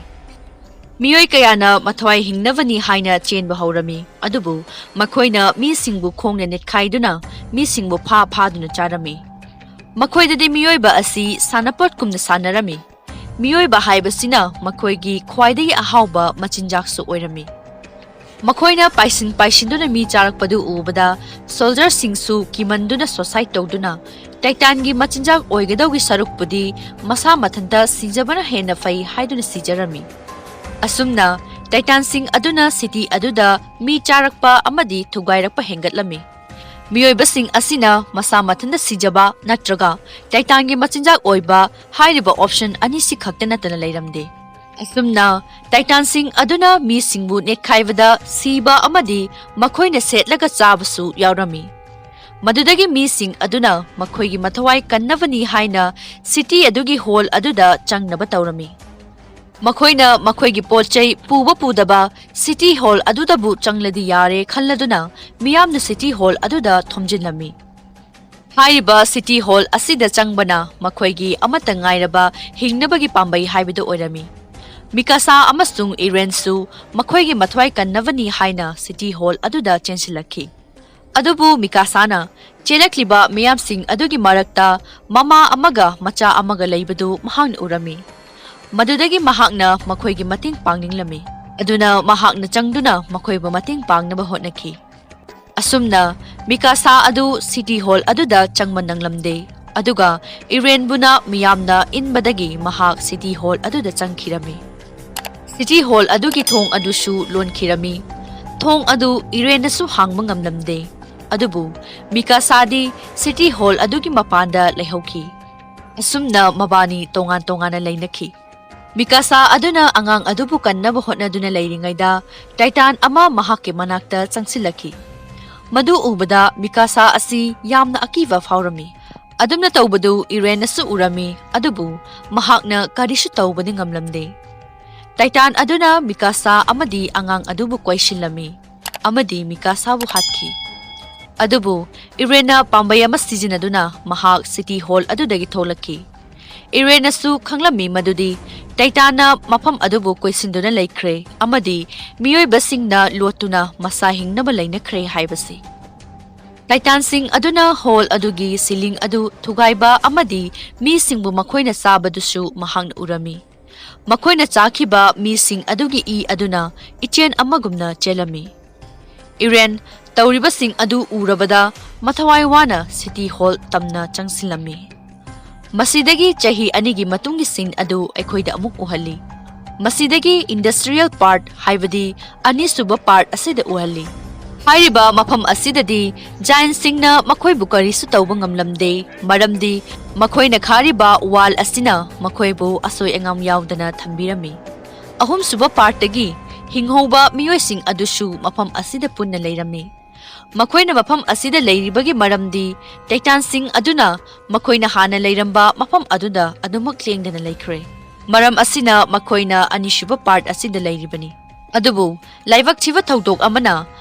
ꯃꯤꯑꯣꯏ ꯀꯌꯥꯅ ꯃꯊ꯭ꯋꯥꯏ ꯍꯤꯡꯅꯕꯅꯤ ꯍꯥꯏꯅ ꯆꯦꯟꯕ ꯍꯧꯔꯝꯃꯤ, ꯑꯗꯨꯕꯨ ꯃꯈꯣꯏꯅ ꯃꯤꯁꯤꯡꯕꯨ ꯈꯣꯡꯅ ꯅꯦꯠꯈꯥꯏꯗꯨꯅ ꯃꯤꯁꯤꯡꯕꯨ ꯐꯥꯗꯨꯅ ꯆꯥꯔꯝꯃꯤ꯫ ꯃꯈꯣꯏꯗꯗꯤ ꯃꯤꯑꯣꯏꯕ ꯑꯁꯤ ꯁꯥꯟꯅꯄꯣꯠꯀꯨꯝꯅ ꯁꯥꯟꯅꯔꯝꯃꯤ꯫ ꯃꯤꯑꯣꯏꯕ ꯍꯥꯏꯕꯁꯤꯅ ꯃꯈꯣꯏꯒꯤ ꯈ꯭ꯋꯥꯏꯗꯒꯤ ꯑꯍꯥꯎꯕ ꯃꯆꯤꯟꯖꯥꯛꯁꯨ ꯑꯣꯏꯔꯝꯃꯤ꯫ ꯃꯈꯣꯏꯅ ꯄꯥꯏꯁꯤꯟꯗꯨꯅ ꯃꯤ ꯆꯥꯔꯛꯄꯗꯨ ꯎꯕꯗ ꯁꯣꯜꯖꯔꯁꯤꯡꯁꯨ ꯀꯤꯃꯟꯗꯨꯅ ꯁꯣꯁꯥꯏꯠ ꯇꯧꯗꯨꯅ ꯇꯥꯏꯇꯥꯟꯒꯤ ꯃꯆꯤꯟꯖꯥꯛ ꯑꯣꯏꯒꯗꯧꯒꯤ ꯁꯔꯨꯛꯄꯨꯗꯤ ꯃꯁꯥ ꯃꯊꯟꯇ ꯁꯤꯖꯕꯅ ꯍꯦꯟꯅ ꯐꯩ ꯍꯥꯏꯗꯨꯅ ꯁꯤꯖꯔꯝꯃꯤ꯫ ꯑꯁꯨꯝꯅ ꯇꯥꯏꯇꯥꯟꯁꯤꯡ ꯑꯗꯨꯅ ꯁꯤꯇꯤ ꯑꯗꯨꯗ ꯃꯤ ꯆꯥꯔꯛꯄ ꯑꯃꯗꯤ ꯊꯨꯒꯥꯏꯔꯛꯄ ꯍꯦꯟꯒꯠꯂꯝꯃꯤ꯫ ꯃꯤꯑꯣꯏꯕꯁꯤꯡ ꯑꯁꯤꯅ ꯃꯁꯥ ꯃꯊꯟꯇ ꯁꯤꯖꯕ ꯅꯠꯇ꯭ꯔꯒ ꯇꯥꯏꯇꯥꯟꯒꯤ ꯃꯆꯤꯟꯖꯥꯛ ꯑꯣꯏꯕ ꯍꯥꯏꯔꯤꯕ ꯑꯣꯞꯁꯟ ꯑꯅꯤꯁꯤ ꯈꯛꯇ ꯅꯠꯇꯅ ꯂꯩꯔꯝꯗꯦ꯫ ꯑꯁꯨꯝꯅ ꯇꯥꯏꯇꯥꯟꯁꯤꯡ ꯑꯗꯨꯅ ꯃꯤꯁꯤꯡꯕꯨ ꯅꯦꯠꯈꯥꯏꯕꯗ ꯁꯤꯕ ꯑꯃꯗꯤ ꯃꯈꯣꯏꯅ ꯁꯦꯠꯂꯒ ꯆꯥꯕꯁꯨ ꯌꯥꯎꯔꯝꯃꯤ꯫ ꯃꯗꯨꯗꯒꯤ ꯃꯤꯁꯤꯡ ꯑꯗꯨꯅ ꯃꯈꯣꯏꯒꯤ ꯃꯊꯋꯥꯏ ꯀꯟꯅꯕꯅꯤ ꯍꯥꯏꯅ ꯁꯤꯇꯤ ꯑꯗꯨꯒꯤ ꯍꯣꯜ ꯑꯗꯨꯗ ꯆꯪꯅꯕ ꯇꯧꯔꯝꯃꯤ꯫ ꯃꯈꯣꯏꯅ ꯃꯈꯣꯏꯒꯤ ꯄꯣꯠꯆꯩ ꯄꯨꯕ ꯄꯨꯗꯕ ꯁꯤꯇꯤ ꯍꯣꯜ ꯑꯗꯨꯗꯕꯨ ꯆꯪꯂꯗꯤ ꯌꯥꯔꯦ ꯈꯜꯂꯗꯨꯅ ꯃꯤꯌꯥꯝꯅ ꯁꯤꯇꯤ ꯍꯣꯜ ꯑꯗꯨꯗ ꯊꯣꯝꯖꯤꯜꯂꯝꯃꯤ꯫ ꯍꯥꯏꯔꯤꯕ ꯁꯤꯇꯤ ꯍꯣꯜ ꯑꯁꯤꯗ ꯆꯪꯕꯅ ꯃꯈꯣꯏꯒꯤ ꯑꯃꯠꯇ ꯉꯥꯏꯔꯕ ꯍꯤꯡꯅꯕꯒꯤ ꯄꯥꯝꯕꯩ ꯍꯥꯏꯕꯗꯨ ꯑꯣꯏꯔꯝꯃꯤ꯫ ꯃꯤꯀꯥꯁꯥ ꯑꯃꯁꯨꯡ ꯏꯔꯦꯟꯁꯨ ꯃꯈꯣꯏꯒꯤ ꯃꯊ꯭ꯋꯥꯏ ꯀꯟꯅꯕꯅꯤ ꯍꯥꯏꯅ ꯁꯤꯇꯤ ꯍꯣꯜ ꯑꯗꯨꯗ ꯆꯦꯟꯁꯤꯜꯂꯛꯈꯤ꯫ ꯑꯗꯨꯕꯨ ꯃꯤꯀꯥꯁꯥꯅ ꯆꯦꯜꯂꯛꯂꯤꯕ ꯃꯤꯌꯥꯝꯁꯤꯡ ꯑꯗꯨꯒꯤ ꯃꯔꯛꯇ ꯃꯃꯥ ꯑꯃꯒ ꯃꯆꯥ ꯑꯃꯒ ꯂꯩꯕꯗꯨ ꯃꯍꯥꯛꯅ ꯎꯔꯝꯃꯤ꯫ ꯃꯗꯨꯗꯒꯤ ꯃꯍꯥꯛꯅ ꯃꯈꯣꯏꯒꯤ ꯃꯇꯦꯡ ꯄꯥꯡꯅꯤꯡꯂꯝꯃꯤ, ꯑꯗꯨꯅ ꯃꯍꯥꯛꯅ ꯆꯪꯗꯨꯅ ꯃꯈꯣꯏꯕꯨ ꯃꯇꯦꯡ ꯄꯥꯡꯅꯕ ꯍꯣꯠꯅꯈꯤ꯫ ꯑꯁꯨꯝꯅ ꯃꯤꯀꯥꯁꯥ ꯑꯗꯨ ꯁꯤꯇꯤ ꯍꯣꯜ ꯑꯗꯨꯗ ꯆꯪꯕ ꯅꯪꯂꯝꯗꯦ, ꯑꯗꯨꯒ ꯏꯔꯦꯟꯕꯨꯅ ꯃꯤꯌꯥꯝꯅ ꯏꯟꯕꯗꯒꯤ ꯃꯍꯥꯛ ꯁꯤꯇꯤ ꯍꯣꯜ ꯑꯗꯨꯗ ꯆꯪꯈꯤꯔꯝꯃꯤ꯫ ꯁꯤꯇꯤ ꯍꯣꯜ ꯑꯗꯨꯒꯤ ꯊꯣꯡ ꯑꯗꯨꯁꯨ ꯂꯣꯟꯈꯤꯔꯝꯃꯤ꯫ ꯊꯣꯡ ꯑꯗꯨ ꯏꯔꯦꯟꯅꯁꯨ ꯍꯥꯡꯕ ꯉꯝꯂꯝꯗꯦ꯫ ꯑꯗꯨꯕꯨ ꯃꯤꯀꯥꯁꯥꯗꯤ ꯁꯤꯇꯤ ꯍꯣꯜ ꯑꯗꯨꯒꯤ ꯃꯄꯥꯟꯗ ꯂꯩꯍꯧꯈꯤ꯫ ꯑꯁꯨꯝꯅ ꯃꯕꯥꯅꯤ ꯇꯣꯉꯥꯟ-ꯇꯣꯉꯥꯟꯅ ꯂꯩꯅꯈꯤ꯫ ꯃꯤꯀꯥꯁꯥ ꯑꯗꯨꯅ ꯑꯉꯥꯡ ꯑꯗꯨꯕꯨ ꯀꯟꯅꯕ ꯍꯣꯠꯅꯗꯨꯅ ꯂꯩꯔꯤꯉꯩꯗ ꯇꯥꯏꯇꯥꯟ ꯑꯃ ꯃꯍꯥꯛꯀꯤ ꯃꯅꯥꯛꯇ ꯆꯪꯁꯤꯜꯂꯛꯈꯤ꯫ ꯃꯗꯨ ꯎꯕꯗ ꯃꯤꯀꯥꯁꯥ ꯑꯁꯤ ꯌꯥꯝꯅ ꯑꯀꯤꯕ ꯐꯥꯎꯔꯝꯃꯤ꯫ ꯑꯗꯨꯝꯅ ꯇꯧꯕꯗꯨ ꯏꯔꯦꯟꯅꯁꯨ ꯎꯔꯝꯃꯤ, ꯑꯗꯨꯕꯨ ꯃꯍꯥꯛꯅ ꯀꯔꯤꯁꯨ ꯇꯧꯕꯗꯤ ꯉꯝꯂꯝꯗꯦ꯫ ꯇꯥꯏꯇꯥꯟ ꯑꯗꯨꯅ ꯃꯤꯀꯥꯁꯥ ꯑꯃꯗꯤ ꯑꯉꯥꯡ ꯑꯗꯨꯕу ꯀꯣꯏꯁꯤꯜꯂꯝꯃꯤ ꯑꯃꯗꯤ ꯃꯤꯀꯥꯁꯥꯕꯨ ꯍꯥꯠꯈꯤ꯫ ꯑꯗꯨꯕꯨ ꯏꯔꯦꯟꯅ ꯄꯥꯝꯕꯩ ꯑꯃ ꯁꯤꯖꯤꯟꯅꯗꯨꯅ ꯃꯍꯥꯛ ꯁꯤꯇꯤ ꯍꯣꯜ ꯑꯗꯨꯗꯒꯤ ꯊꯣꯛꯂꯛꯈꯤ꯫ ꯏꯔꯦꯟꯅꯁꯨ ꯈꯪꯂꯝꯃꯤ ꯃꯗꯨꯗꯤ ꯇꯥꯏꯇꯥꯟꯅ ꯃꯐꯝ ꯑꯗꯨꯕꯨ ꯀꯣꯏꯁꯤꯟꯗꯨꯅ ꯂꯩꯈ꯭ꯔꯦ ꯑꯃꯗꯤ ꯃꯤꯑꯣꯏꯕꯁꯤꯡꯅ ꯂꯣꯠꯇꯨꯅ ꯃꯁꯥ ꯍꯤꯡꯅꯕ ꯂꯩꯅꯈ꯭ꯔꯦ ꯍꯥꯏꯕꯁꯤ꯫ ꯇꯥꯏꯇꯥꯟꯁꯤꯡ ꯑꯗꯨꯅ ꯍꯣꯜ ꯑꯗꯨꯒꯤ ꯁꯤꯂꯤꯡ ꯑꯗꯨ ꯊꯨꯒꯥꯏꯕ ꯑꯃꯗꯤ ꯃꯤꯁꯤꯡꯕꯨ ꯃꯈꯣꯏꯅ ꯆꯥꯕꯗꯨꯁꯨ ꯃꯍꯥꯛꯅ ꯎꯔꯝꯃꯤ꯫ ꯃꯈꯣꯏꯅ ꯆꯥꯈꯤꯕ ꯃꯤꯁꯤꯡ ꯑꯗꯨꯒꯤ ꯏ ꯑꯗꯨꯅ ꯏꯆꯦꯜ ꯑꯃꯒꯨꯝꯅ ꯆꯦꯜꯂꯝꯃꯤ꯫ ꯏꯔꯦꯟ ꯇꯧꯔꯤꯕꯁꯤꯡ ꯑꯗꯨ ꯎꯔꯕꯗ ꯃꯊꯋꯥꯏ ꯋꯥꯅ ꯁꯤꯇꯤ ꯍꯣꯜ ꯇꯝꯅ ꯆꯪꯁꯤꯜꯂꯝꯃꯤ꯫ ꯃꯁꯤꯗꯒꯤ ꯆꯍꯤ 2ꯒꯤ ꯃꯇꯨꯡꯒꯤ ꯁꯤꯟ ꯑꯗꯨ ꯑꯩꯈꯣꯏꯗ ꯑꯃꯨꯛ ꯎꯍꯜꯂꯤ꯫ ꯃꯁꯤꯗꯒꯤ ꯏꯟꯗꯁꯇ꯭ꯔꯤꯌꯦꯜ ꯄꯥꯔꯠ ꯍꯥꯏꯕꯗꯤ ꯑꯅꯤꯁꯨꯕ ꯄꯥꯔꯠ ꯑꯁꯤꯗ ꯎꯍꯜꯂꯤ꯫ ꯍꯥꯏꯔꯤꯕ ꯃꯐꯝ ꯑꯁꯤꯗꯗꯤ ꯖꯥꯏꯟꯁꯤꯡꯅ ꯃꯈꯣꯏꯕꯨ ꯀꯔꯤꯁꯨ ꯇꯧꯕ ꯉꯝꯂꯝꯗꯦ ꯃꯔꯝꯗꯤ ꯃꯈꯣꯏꯅ ꯈꯥꯔꯤꯕ ꯋꯥꯜ ꯑꯁꯤꯅ ꯃꯈꯣꯏꯕꯨ ꯑꯁꯣꯏ ꯑꯉꯥꯝ ꯌꯥꯎꯗꯅ ꯊꯝꯕꯤꯔꯝꯃꯤ꯫ ꯑꯍꯨꯝꯁꯨꯕ ꯄꯥꯔꯠꯇꯒꯤ ꯍꯤꯡꯍꯧꯕ ꯃꯤꯑꯣꯏꯁꯤꯡ ꯑꯗꯨꯁꯨ ꯃꯐꯝ ꯑꯁꯤꯗ ꯄꯨꯟꯅ ꯂꯩꯔꯝꯃꯤ꯫ ꯃꯈꯣꯏꯅ ꯃꯐꯝ ꯑꯁꯤꯗ ꯂꯩꯔꯤꯕꯒꯤ ꯃꯔꯝꯗꯤ ꯇꯥꯏꯇꯥꯟꯁꯤꯡ ꯑꯗꯨꯅ ꯃꯈꯣꯏꯅ ꯍꯥꯟꯅ ꯂꯩꯔꯝꯕ ꯃꯐꯝ ꯑꯗꯨꯗ ꯑꯗꯨꯃꯛ ꯂꯦꯡꯗꯅ ꯂꯩꯈ꯭ꯔꯦ꯫ ꯃꯔꯝ ꯑꯁꯤꯅ ꯃꯈꯣꯏꯅ ꯑꯅꯤꯁꯨꯕ ꯄꯥꯔꯠ ꯑꯁꯤꯗ ꯂꯩꯔꯤꯕꯅꯤ꯫ ꯑꯗꯨꯕꯨ ꯂꯥꯏꯕꯛ ꯊꯤꯕ ꯊꯧꯗꯣꯛ ꯑꯃꯅ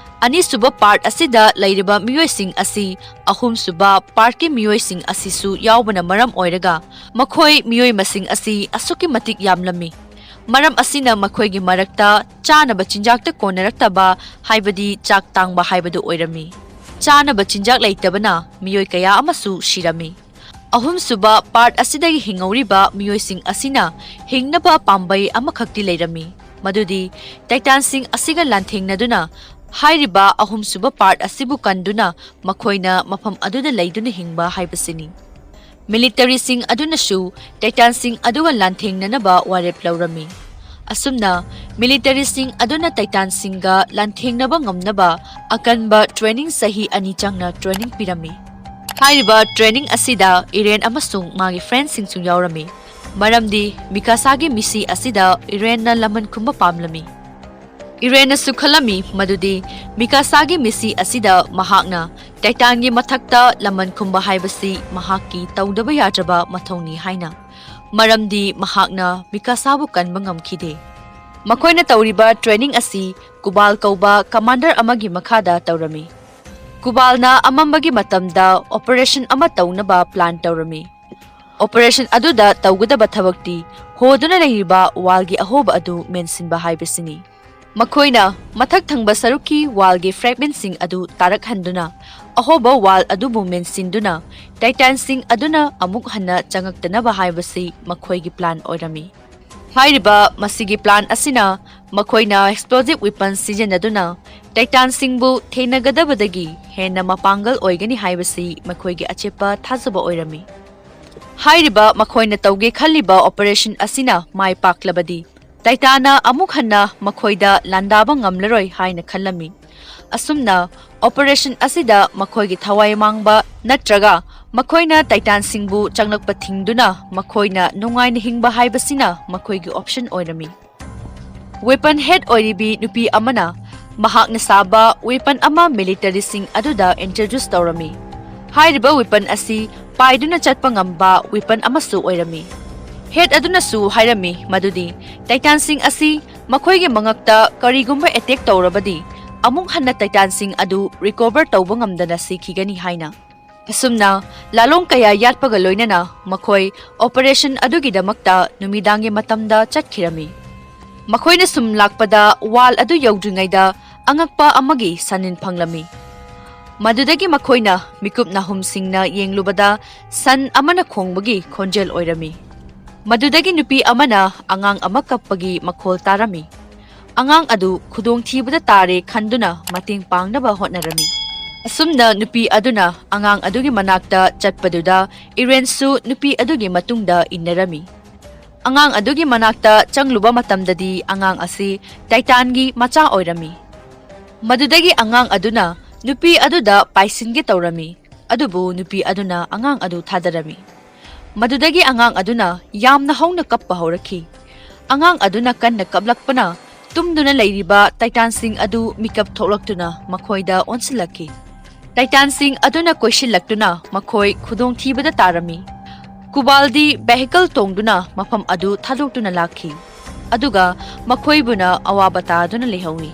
ꯑꯅꯤꯁꯨꯕ ꯄꯥꯔꯠ ꯑꯁꯤꯗ ꯂꯩꯔꯤꯕ ꯃꯤꯑꯣꯏꯁꯤꯡ ꯑꯁꯤ ꯑꯍꯨꯝꯁꯨꯕ ꯄꯥꯔꯠꯀꯤ ꯃꯤꯑꯣꯏꯁꯤꯡ ꯑꯁꯤꯁꯨ ꯌꯥꯎꯕꯅ ꯃꯔꯝ ꯑꯣꯏꯔꯒ ꯃꯈꯣꯏ ꯃꯤꯑꯣꯏ ꯃꯁꯤꯡ ꯑꯁꯤ ꯑꯁꯨꯛꯀꯤ ꯃꯇꯤꯛ ꯌꯥꯝꯂꯝꯃꯤ꯫ ꯃꯔꯝ ꯑꯁꯤꯅ ꯃꯈꯣꯏꯒꯤ ꯃꯔꯛꯇ ꯆꯥꯅꯕ ꯆꯤꯟꯖꯥꯛꯇ ꯀꯣꯟꯅꯔꯛꯇꯕ ꯍꯥꯏꯕꯗꯤ ꯆꯥꯛ ꯇꯥꯡꯕ ꯍꯥꯏꯕꯗꯨ ꯑꯣꯏꯔꯝꯃꯤ꯫ ꯆꯥꯅꯕ ꯆꯤꯟꯖꯥꯛ ꯂꯩꯇꯕꯅ ꯃꯤꯑꯣꯏ ꯀꯌꯥ ꯑꯃꯁꯨ ꯁꯤꯔꯝꯃꯤ꯫ ꯑꯍꯨꯝꯁꯨꯕ ꯄꯥꯔꯠ ꯑꯁꯤꯗꯒꯤ ꯍꯤꯡꯍꯧꯔꯤꯕ ꯃꯤꯑꯣꯏꯁꯤꯡ ꯑꯁꯤꯅ ꯍꯤꯡꯅꯕ ꯄꯥꯝꯕꯩ ꯑꯃꯈꯛꯇꯤ ꯂꯩꯔꯝꯃꯤ, ꯃꯗꯨꯗꯤ ꯇꯥꯏꯇꯥꯟꯁꯤꯡ ꯑꯁꯤꯒ ꯂꯥꯟꯊꯦꯡꯅꯗꯨꯅ ꯍꯥꯏꯔꯤꯕ ꯑꯍꯨꯝꯁꯨꯕ ꯄꯥꯔꯠ ꯑꯁꯤꯕꯨ ꯀꯟꯗꯨꯅ ꯃꯈꯣꯏꯅ ꯃꯐꯝ ꯑꯗꯨꯗ ꯂꯩꯗꯨꯅ ꯍꯤꯡꯕ ꯍꯥꯏꯕꯁꯤꯅꯤ꯫ ꯃꯤꯂꯤꯇꯔꯤꯁꯤꯡ ꯑꯗꯨꯅꯁꯨ ꯇꯥꯏꯇꯥꯟꯁꯤꯡ ꯑꯗꯨꯒ ꯂꯥꯟꯊꯦꯡꯅꯅꯕ ꯋꯥꯔꯦꯞ ꯂꯧꯔꯝꯃꯤ꯫ ꯑꯁꯨꯝꯅ ꯃꯤꯂꯤꯇꯔꯤꯁꯤꯡ ꯑꯗꯨꯅ ꯇꯥꯏꯇꯥꯟꯁꯤꯡꯒ ꯂꯥꯟꯊꯦꯡꯅꯕ ꯉꯝꯅꯕ ꯑꯀꯟꯕ ꯇ꯭ꯔꯦꯅꯤꯡ ꯆꯍꯤ 2 ꯆꯪꯅ ꯇ꯭ꯔꯦꯅꯤꯡ ꯄꯤꯔꯝꯃꯤ꯫ ꯍꯥꯏꯔꯤꯕ ꯇ꯭ꯔꯦꯅꯤꯡ ꯑꯁꯤꯗ ꯏꯔꯦꯟ ꯑꯃꯁꯨꯡ ꯃꯥꯒꯤ ꯐ꯭ꯔꯦꯟꯁꯤꯡꯁꯨ ꯌꯥꯎꯔꯝꯃꯤ ꯃꯔꯝꯗꯤ ꯃꯤꯀꯥꯁꯥꯒꯤ ꯃꯤꯁꯤ ꯑꯁꯤꯗ ꯏꯔꯦꯟꯅ ꯂꯃꯟ ꯈꯨꯝꯕ ꯄꯥꯝꯂꯝꯃꯤ꯫ ꯏꯔꯦꯟꯅꯁꯨ ꯈꯜꯂꯝꯃꯤ ꯃꯗꯨꯗꯤ ꯃꯤꯀꯥꯁꯥꯒꯤ ꯃꯤꯁꯤ ꯑꯁꯤꯗ ꯃꯍꯥꯛꯅ ꯇꯥꯏꯇꯥꯟꯒꯤ ꯃꯊꯛꯇ ꯂꯃꯟ ꯈꯨꯝꯕ ꯍꯥꯏꯕꯁꯤ ꯃꯍꯥꯛꯀꯤ ꯇꯧꯗꯕ ꯌꯥꯗ꯭ꯔꯕ ꯃꯊꯧꯅꯤ ꯍꯥꯏꯅ, ꯃꯔꯝꯗꯤ ꯃꯍꯥꯛꯅ ꯃꯤꯀꯥꯁꯥꯕꯨ ꯀꯟꯕ ꯉꯝꯈꯤꯗꯦ꯫ ꯃꯈꯣꯏꯅ ꯇꯧꯔꯤꯕ ꯇ꯭ꯔꯦꯅꯤꯡ ꯑꯁꯤ ꯀꯨꯕꯥꯜ ꯀꯧꯕ ꯀꯃꯥꯟꯗꯔ ꯑꯃꯒꯤ ꯃꯈꯥꯗ ꯇꯧꯔꯝꯃꯤ꯫ ꯀꯨꯕꯥꯜꯅ ꯑꯃꯝꯕꯒꯤ ꯃꯇꯝꯗ ꯑꯣꯄꯔꯦꯁꯟ ꯑꯃ ꯇꯧꯅꯕ ꯄ꯭ꯂꯥꯟ ꯇꯧꯔꯝꯃꯤ꯫ ꯑꯣꯄꯔꯦꯁꯟ ꯑꯗꯨꯗ ꯇꯧꯒꯗꯕ ꯊꯕꯛꯇꯤ ꯍꯣꯗꯨꯅ ꯂꯩꯔꯤꯕ ꯋꯥꯜꯒꯤ ꯑꯍꯣꯕ ꯑꯗꯨ ꯃꯦꯟꯁꯤꯟꯕ ꯍꯥꯏꯕꯁꯤꯅꯤ꯫ ꯃꯈꯣꯏꯅ ꯃꯊꯛ ꯊꯪꯕ ꯁꯔꯨꯛꯀꯤ ꯋꯥꯜꯒꯤ ꯐ꯭ꯔꯦꯒꯃꯦꯟꯠꯁꯤꯡ ꯑꯗꯨ ꯇꯥꯔꯛꯍꯟꯗꯨꯅ ꯑꯍꯣꯕ ꯋꯥꯜ ꯑꯗꯨꯕꯨ ꯃꯦꯟꯁꯤꯟꯗꯨꯅ ꯇꯥꯏꯇꯥꯟꯁꯤꯡ ꯑꯗꯨꯅ ꯑꯃꯨꯛ ꯍꯟꯅ ꯆꯪꯉꯛꯇꯅꯕ ꯍꯥꯏꯕꯁꯤ ꯃꯈꯣꯏꯒꯤ ꯄ꯭ꯂꯥꯟ ꯑꯣꯏꯔꯝꯃꯤ꯫ ꯍꯥꯏꯔꯤꯕ ꯃꯁꯤꯒꯤ ꯄ꯭ꯂꯥꯟ ꯑꯁꯤꯅ ꯃꯈꯣꯏꯅ ꯑꯦꯛꯁꯄ꯭ꯂꯣꯖꯤꯚ ꯋꯦꯄꯟ ꯁꯤꯖꯤꯟꯅꯗꯨꯅ ꯇꯥꯏꯇꯥꯟꯁꯤꯡꯕꯨ ꯊꯦꯡꯅꯒꯗꯕꯗꯒꯤ ꯍꯦꯟꯅ ꯃꯄꯥꯡꯒꯜ ꯑꯣꯏꯒꯅꯤ ꯍꯥꯏꯕꯁꯤ ꯃꯈꯣꯏꯒꯤ ꯑꯆꯦꯠꯄ ꯊꯥꯖꯕ ꯑꯣꯏꯔꯝꯃꯤ꯫ ꯍꯥꯏꯔꯤꯕ ꯃꯈꯣꯏꯅ ꯇꯧꯒꯦ ꯈꯜꯂꯤꯕ ꯑꯣꯄꯔꯦꯁꯟ ꯑꯁꯤꯅ ꯃꯥꯏ ꯄꯥꯛꯂꯕꯗꯤ ꯇꯥꯏꯇꯥꯟꯅ ꯑꯃꯨꯛ ꯍꯟꯅ ꯃꯈꯣꯏꯗ ꯂꯥꯟꯗꯥꯕ ꯉꯝꯂꯔꯣꯏ ꯍꯥꯏꯅ ꯈꯜꯂꯝꯃꯤ꯫ ꯑꯁꯨꯝꯅ ꯑꯣꯄꯔꯦꯁꯟ ꯑꯁꯤꯗ ꯃꯈꯣꯏꯒꯤ ꯊꯋꯥꯏ ꯃꯥꯡꯕ ꯅꯠꯇ꯭ꯔꯒ ꯃꯈꯣꯏꯅ ꯇꯥꯏꯇꯥꯟꯁꯤꯡꯕꯨ ꯆꯪꯂꯛꯄ ꯊꯤꯡꯗꯨꯅ ꯃꯈꯣꯏꯅ ꯅꯨꯡꯉꯥꯏꯅ ꯍꯤꯡꯕ ꯍꯥꯏꯕꯁꯤꯅ ꯃꯈꯣꯏꯒꯤ ꯑꯣꯞꯁꯟ ꯑꯣꯏꯔꯝꯃꯤ꯫ ꯋꯦꯄꯟ ꯍꯦꯗ ꯑꯣꯏꯔꯤꯕꯤ ꯅꯨꯄꯤ ꯑꯃꯅ ꯃꯍꯥꯛꯅ ꯁꯥꯕ ꯋꯦꯄꯟ ꯑꯃ ꯃꯤꯂꯤꯇꯔꯤꯁꯤꯡ ꯑꯗꯨꯗ ꯏꯟꯇ꯭ꯔꯣꯗ꯭ꯌꯨꯁ ꯇꯧꯔꯝꯃꯤ꯫ ꯍꯥꯏꯔꯤꯕ ꯋꯦꯄꯟ ꯑꯁꯤ ꯄꯥꯏꯗꯨꯅ ꯆꯠꯄ ꯉꯝꯕ ꯋꯦꯄꯟ ꯑꯃꯁꯨ ꯑꯣꯏꯔꯝꯃꯤ꯫ ꯍꯦꯗ ꯑꯗꯨꯅꯁꯨ ꯍꯥꯏꯔꯝꯃꯤ ꯃꯗꯨꯗꯤ ꯇꯥꯏꯇꯥꯟꯁꯤꯡ ꯑꯁꯤ ꯃꯈꯣꯏꯒꯤ ꯃꯉꯛꯇ ꯀꯔꯤꯒꯨꯝꯕ ꯑꯦꯇꯦꯛ ꯇꯧꯔꯕꯗꯤ ꯑꯃꯨꯛ ꯍꯟꯅ ꯇꯥꯏꯇꯥꯟꯁꯤꯡ ꯑꯗꯨ ꯔꯤꯀꯣꯚꯔ ꯇꯧꯕ ꯉꯝꯗꯅ ꯁꯤꯈꯤꯒꯅꯤ ꯍꯥꯏꯅ꯫ ꯑꯁꯨꯝꯅ ꯂꯥꯂꯣꯡ ꯀꯌꯥ ꯌꯥꯠꯄꯒ ꯂꯣꯏꯅꯅ ꯃꯈꯣꯏ ꯑꯣꯄꯔꯦꯁꯟ ꯑꯗꯨꯒꯤꯗꯃꯛꯇ ꯅꯨꯃꯤꯗꯥꯡꯒꯤ ꯃꯇꯝꯗ ꯆꯠꯈꯤꯔꯝꯃꯤ꯫ ꯃꯈꯣꯏꯅ ꯁꯨꯝ ꯂꯥꯛꯄꯗ ꯋꯥꯜ ꯑꯗꯨ ꯌꯧꯗ꯭ꯔꯤꯉꯩꯗ ꯑꯉꯛꯄ ꯑꯃꯒꯤ ꯁꯟꯅꯤꯟ ꯐꯪꯂꯝꯃꯤ꯫ ꯃꯗꯨꯗꯒꯤ ꯃꯈꯣꯏꯅ ꯃꯤꯀꯨꯞ ꯅꯥꯍꯨꯝꯁꯤꯡꯅ ꯌꯦꯡꯂꯨꯕꯗ ꯁꯟ ꯑꯃꯅ ꯈꯣꯡꯕꯒꯤ ꯈꯣꯟꯖꯦꯜ ꯑꯣꯏꯔꯝꯃꯤ꯫ ꯃꯗꯨꯗꯒꯤ ꯅꯨꯄꯤ ꯑꯃꯅ ꯑꯉꯥꯡ ꯑꯃ ꯀꯞꯄꯒꯤ ꯃꯈꯣꯜ ꯇꯥꯔꯝꯃꯤ꯫ ꯑꯉꯥꯡ ꯑꯗꯨ ꯈꯨꯗꯣꯡꯊꯤꯕꯗ ꯇꯥꯔꯦ ꯈꯟꯗꯨꯅ ꯃꯇꯦꯡ ꯄꯥꯡꯅꯕ ꯍꯣꯠꯅꯔꯝꯃꯤ꯫ ꯑꯁꯨꯝꯅ ꯅꯨꯄꯤ ꯑꯗꯨꯅ ꯑꯉꯥꯡ ꯑꯗꯨꯒꯤ ꯃꯅꯥꯛꯇ ꯆꯠꯄꯗꯨꯗ ꯏꯔꯦꯟꯁꯨ ꯅꯨꯄꯤ ꯑꯗꯨꯒꯤ ꯃꯇꯨꯡꯗ ꯏꯟꯅꯔꯝꯃꯤ꯫ ꯑꯉꯥꯡ ꯑꯗꯨꯒꯤ ꯃꯅꯥꯛꯇ ꯆꯪꯂꯨꯕ ꯃꯇꯝꯗꯗꯤ ꯑꯉꯥꯡ ꯑꯁꯤ ꯇꯥꯏꯇꯥꯟꯒꯤ ꯃꯆꯥ ꯑꯣꯏꯔꯝꯃꯤ꯫ Madudagi angang aduna nupi aduda paisinge tawrami. Adubu nupi aduna angang adu thadarami. Madudagi angang aduna yamna hauna kappa haurakhi. Angang aduna kanna kablakpana tumduna leiriba Titan-sing adu mikap tholaktuna makhoida onsilakhi. Titan-sing aduna koishilakuna makhoi khudong thibada tarami. Kubaldi vehicle tongduna mafam adu thadoktuna lakhi. Aduga makhoibuna awabata aduna lehawi.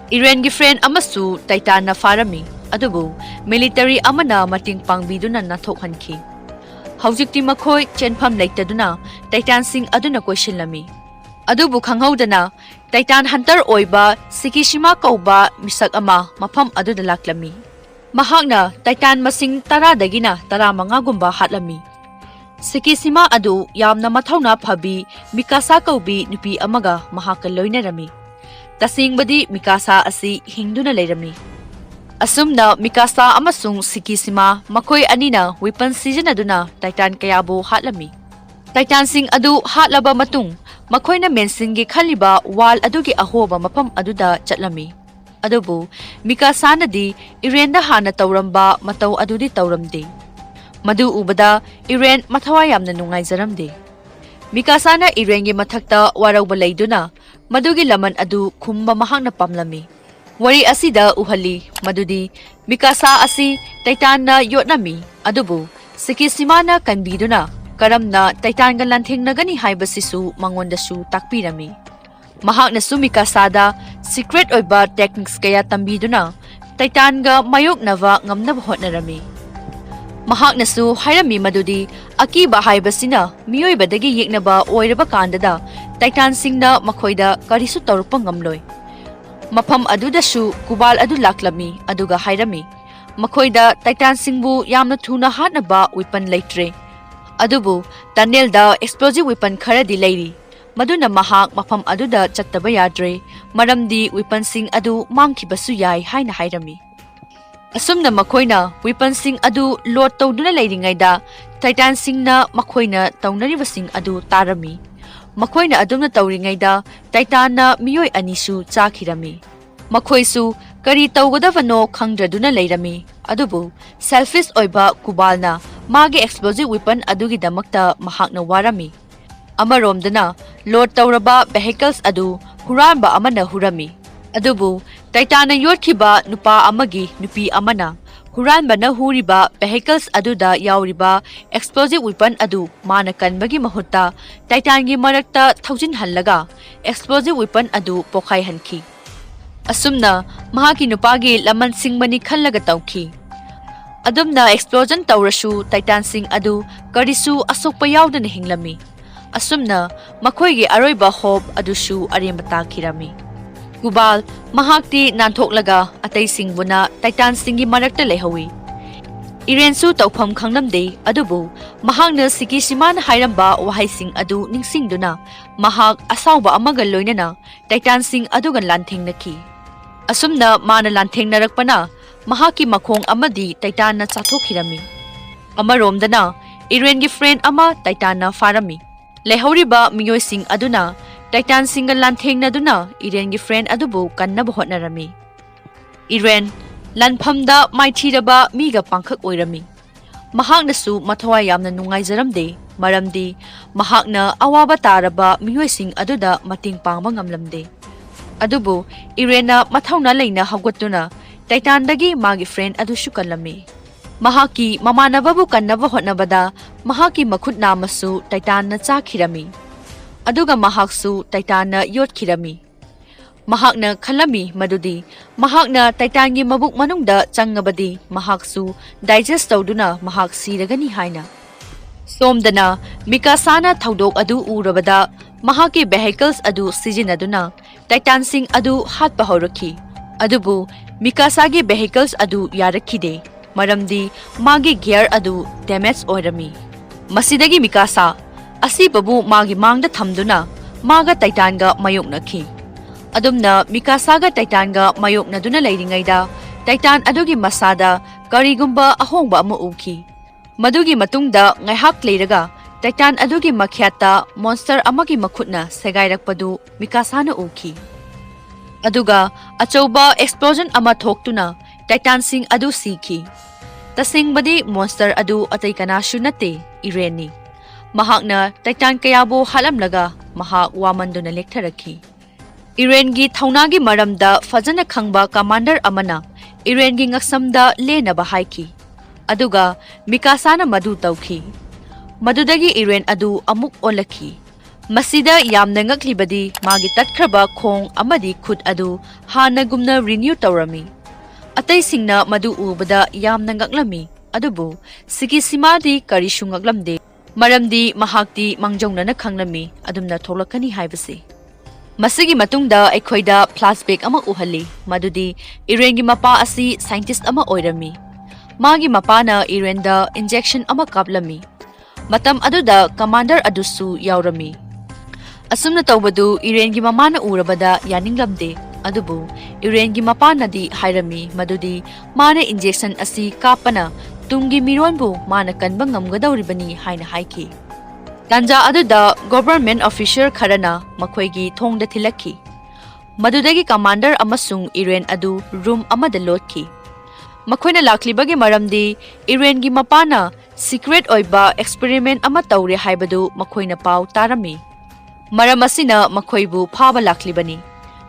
Iren gi friend amasu Titan na farami. Adubu military amana mating pangbiduna nathokhankhi. Haujikti makhoi chenpham leitaduna Titan-sing aduna koishilami. Adubu khanghaudana Titan hunter oiba Shikishima kauba misak ama mafam aduda laklami. Mahakna Titan masing tara dagina tara manga gumba hatlami. Shikishima adu yamna mathauna phabi Mikasa kaubi nupi amaga mahaka loinarami. Tasingbadi Mikasa asi hingduna leirami. Asumna Mikasa amasung Shikishima makhoi anina weapon sijanaduna Titan kayabu hatlami. Titan-sing adu hatlaba matung makhoi na mensingi khaliba wall adugi ahoba mapam aduda chatlami. Adubu Mikasa nadi Irenda hana tawramba mataw adudi tawramde. Madu ubada Iren mathawa yamna nungaizaramde. Mikasa na Irengi mathakta warawba leiduna madugi laman adu khumba mahakna pamlami. Wari asida uhali madudi Mikasa asi Titan na yotnami. Adubu Shikishima na kanbiduna karamna Titan ga lanthengna haibasisu mangondasu takpirami. Mahaknasu Mikasada secret oiba techniques kaya tambiduna Titan ga mayoknava ngamnaba hotnarami. Mahaknasu hairami madudi akiba haibasina miyoibadagi yeknaba oiraba kandada Titan-singna makhoida karisu tawrpa ngamloi. Mafam adudasu kubal adu laklami aduga hairami makhoida Titan-singbu yamna thuna hatnaba weapon leitre. Adubu tunnelda explosive weapon kharadi leiri. Maduna mahak mafam aduda chattaba yadre maramdi weapon-sing adu mangkhibasu yai haina hairami. Asumna makhoina weapon-sing adu load tawduna leiringaida Titan-singna makhoina tawnaribasing adu tarami. Makhoina adumna tawringaida Titan-na miyoi anisu chakhirami. Makhoisu kari tawgadavano khangdraduna leirami. Adubu selfish oiba kubalna magi explosive weapon adugi damakta mahakna warami. Amaromdana load tawraba vehicles adu huranba amana hurami. Adubu Titan-na yotkiba nupa amagi nupi amana huranba na huriba vehicles aduda yauriba explosive weapon adu mana kanbagi mahutta Titan-gi marakta thaujinhallaga explosive weapon adu pokhaihanki. Asumna mahaki nupagi laman singmani khallaga tawki. Adumna explosion tawrasu Titan-sing adu karisu asokpa yaudana hinglami. Asumna makhoigi aroiba hope adusu aremba takhirami. Kubal mahakti nanthoklaga atay singbuna Titan-singgi marakta lehawi. Irensu tawpham khangnamde adubu mahakna Shikishima na hairamba wahaising adu ningsingduna mahak asawba amaga loinana Titan-sing adugan lanthengnaki. Asumna mana lanthengnarapana mahaki makhong amadi Titan na chathokhirami. Amaromdana Irengi friend ama Titan na farami. Lehauriba miyoising aduna Titan-sing ga lanthengna Irengi friend adubu kannaba hotnarami. Iren lanphamda maithiraba miga pangkhak oirami. Mahaknasu mathawa yamna nungaizaramde maramdi mahakna awaba taraba miyoising aduda mating pangba ngamlamde. Adubu Irena mathauna leina hawgatuna Titan-dagi magi friend adusu kanlami. Mahaki mamanababu kannaba hotnabada mahaki makhut namasu Titan na chakhirami. Aduga mahaksu Titan na yotkhirami. Mahakna khalami madudi mahakna Titan-gi mabuk manungda changabadi mahaksu digest tawduna mahak siragani haina. Somdana Mikasa-na thaudok adu urabada mahaki vehicles adu sijinaduna Titan-sing adu hatpa haurakhi. Adubu Mikasa-gi vehicles adu yarakhide maramdi magi gear adu damage oirami. Masidagi Mikasa asibabu magi mangda thamduna maga Titan-ga mayoknakhi. Adumna Mikasa-ga Titan-ga mayoknaduna leiringaida Titan adugi masada karigumba ahongba ama ukhi. Madugi matungda ngaihak leiraga Titan adugi makhyata monster amagi makhutna segairakpadu Mikasa-na ukhi. Aduga achauba explosion ama thoktuna Titansing adu siki. Tasingbadi monster adu atay kanasyu nate Irene. Mahakna Titan kayabo halamlaga mahak wamando na lektaraki. Irene gi thaunagi maramda fajana khangba commander amana Irene gi ngaksamda lena bahaiki. Aduga Mikasana madu tauki. Madudagi Irene adu amuk olaki. Masida yamna ngaklibadi magi tatkraba khong amadi khut adu hanagumna renew tawrami. Atay singna madu ubada yamna ngaklami. Adubu sigi simadi karishu ngaklamde. Maramdi mahakti mangjongna na khanglami adumna tholakani haibasi. Masigi matungda aikhoida flashback ama uhali madudi Irene gi mapa asi scientist ama oirami. Magi mapana Irene da injection ama kaplami. Matam aduda commander adusu yaurami. Asumna tawbadu Irene gi mamana urabada yaninglamde. Adubu Irene gi mapana di hairami madudi mana injection asi kapana Tungi mironbu mana kanba ngamgadawribani haina haiki. Tanja aduda government official kharana makhoigi thongda thilaki. Madudagi commander amasung Irene adu room amada lotki. Makhoina laklibagi maramdi Irene gi mapana secret oiba experiment ama tawre haibadu makhoina pau tarami. Maram asina makhoibu phaba laklibani.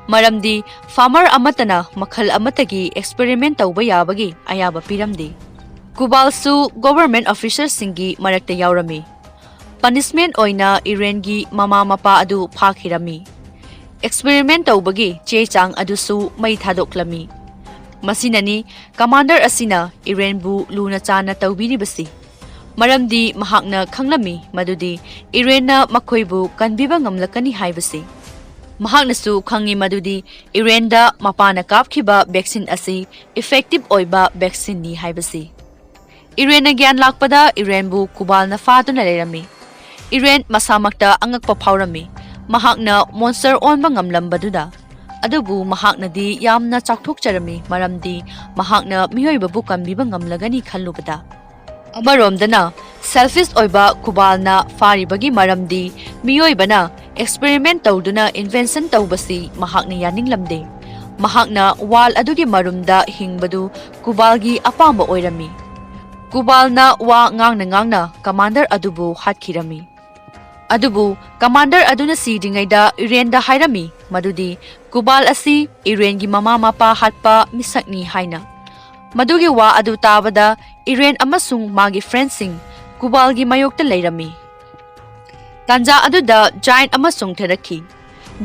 Maramdi farmer amatana makhal amatagi experiment tawba yabagi ayaba piramdi. Kubalsu government officers singi marakta yaurami. Punishment oina Irene gi mama mapa adu phakirami. Experiment tawbagi chechang adusu mai thadoklami. Masinani commander asina Irene bu luna chana tawbiribasi. Maramdi mahakna khanglami madudi Irene na makhoibu kanbiba ngamlakani haibasi. Mahaknasu khangi madudi Irene da mapana kapkhiba vaccine asi effective oiba vaccine ni haibasi. Irene gyan lakpada Irene bu kubal na fatuna lerami. Irene masamakta angakpa phawrami. Mahakna monster onba ngamlambaduda. Adubu mahakna di yamna chakthokjarami maramdi mahakna miyoiba bu kanbiba ngamlagani khallubada. Amaromdana selfish oiba kubalna faribagi maramdi miyoibana experiment tawduna invention tawbasi mahakna yaninglamde. Mahakna wal adugi marumda hingbadu kubalgi apamba oirami. Kubalna wa ngangna commander adubu hatkirami. Adubu commander aduna sidingaida Irene da hairami madudi Kubal asi Irene gi mama mapa hatpa misakni haina. Madugi wa adu tabada Irene amasung magi friendsing Kubal gi mayokta leirami. Tanja aduda giant amasung theraki.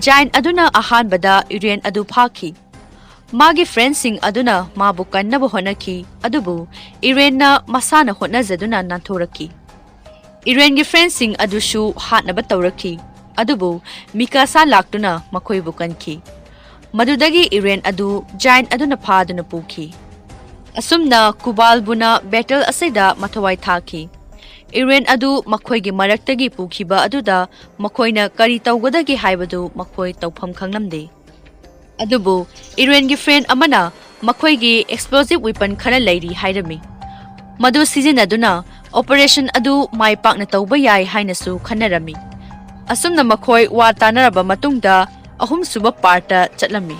Giant aduna ahanbada Irene adu phaki. Magi friendsing aduna mabu kannabu honaki adubu Irene na masana hotnazaduna nanthoraki. Irene gi friendsing adushu hatnaba tawraki adubu Mikasa laktuna makhoibu kanki. Madudagi Irene adu giant aduna phaduna puki. Asumna Kubal buna battle asida mathawai thaki. Irene adu makhoigi maraktagi pukhiba aduda makhoina kari tawgadagi haibadu makhoi tawpham khanglamde. Adubu Irene gi friend amana makhoigi explosive weapon khara leiri hairami. Madu sizinaduna operation adu mai pakna tawba yai hainasu khanarami. Asumna makhoi wa tanaraba matungda ahum suba parta chatlami.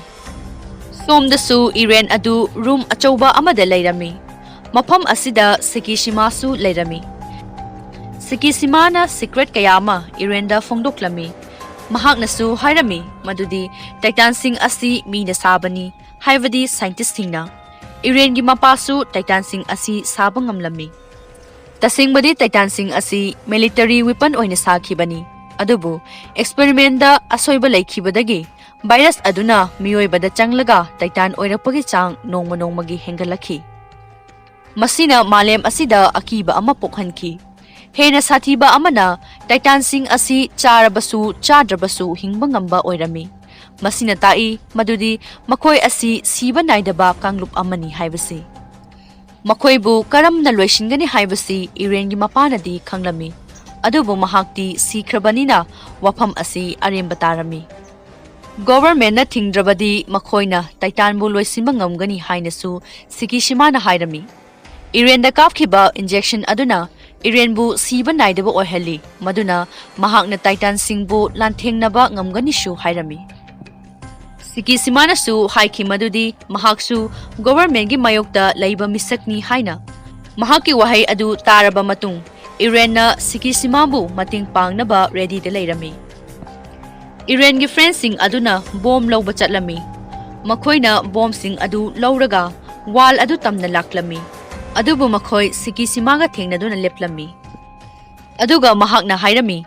Somdasu Irene adu room achauba amada leirami. Mafam asida Sekishima su leirami. Sekishima na secret kayama Irene da fongdoklami. Mahaknasu hairami madudi Titan Sing asi mina sabani haivadi scientist singna. Irene gi mapasu Titan Sing asi sabang ngamlami. Tasingbadi Titan Sing asi military weapon oina sakhibani. Adubu experiment da asoiba laikhibadagi virus aduna miyoibada changlaga Titan oirapagi chang nongmagi hengalaki. Masina malem asida akiba ama pokhanki. Hena sathiba amana Titan Sing asi charabasu chadrabasu hingba ngamba oirami. Masina tai madudi makhoi asi siba naidaba kanglup amani haibasi. Makhoibu karamna loisingani haibasi Irene gi mapanadi khanglami. Adubu mahakti sikhabanina wafam asi aremba tarami. Government na thingdrabadi makhoina Titan bu loisinba ngamgani hainasu Sekishima na hairami. Irene da kapkhiba injection aduna Irene bu siba naidaba oihali maduna mahakna Titan Sing bu lanthengnaba ngamgani shu hairami. ꯁꯤꯀꯤꯁꯤꯃꯥꯅꯁꯨ ꯍꯥꯏꯈꯤ ꯃꯗꯨꯗꯤ ꯃꯍꯥꯛꯁꯨ ꯒꯣꯚꯔꯟꯃꯦꯟꯠꯀꯤ ꯃꯥꯌꯣꯛꯇ ꯂꯩꯕ ꯃꯤꯁꯛꯅꯤ ꯍꯥꯏꯅ꯫ ꯃꯍꯥꯛꯀꯤ ꯋꯥꯍꯩ ꯑꯗꯨ ꯇꯥꯔꯕ ꯃꯇꯨꯡ ꯏꯔꯦꯟꯅ ꯁꯤꯀꯤꯁꯤꯃꯥꯕꯨ ꯃꯇꯦꯡ ꯄꯥꯡꯅꯕ ꯔꯦꯗꯤꯗ ꯂꯩꯔꯝꯃꯤ꯫ ꯏꯔꯦꯟꯒꯤ ꯐ꯭ꯔꯦꯟꯁꯤꯡ ꯑꯗꯨꯅ ꯕꯣꯝ ꯂꯧꯕ ꯆꯠꯂꯝꯃꯤ꯫ ꯃꯈꯣꯏꯅ ꯕꯣꯝꯁꯤꯡ ꯑꯗꯨ ꯂꯧꯔꯒ ꯋꯥꯜ ꯑꯗꯨ ꯇꯝꯅ ꯂꯥꯛꯂꯝꯃꯤ꯫ ꯑꯗꯨꯕꯨ ꯃꯈꯣꯏ ꯁꯤꯀꯤꯁꯤꯃꯥꯒ ꯊꯦꯡꯅꯗꯨꯅ ꯂꯦꯞꯂꯝꯃꯤ꯫ ꯑꯗꯨꯒ ꯃꯍꯥꯛꯅ ꯍꯥꯏꯔꯝꯃꯤ,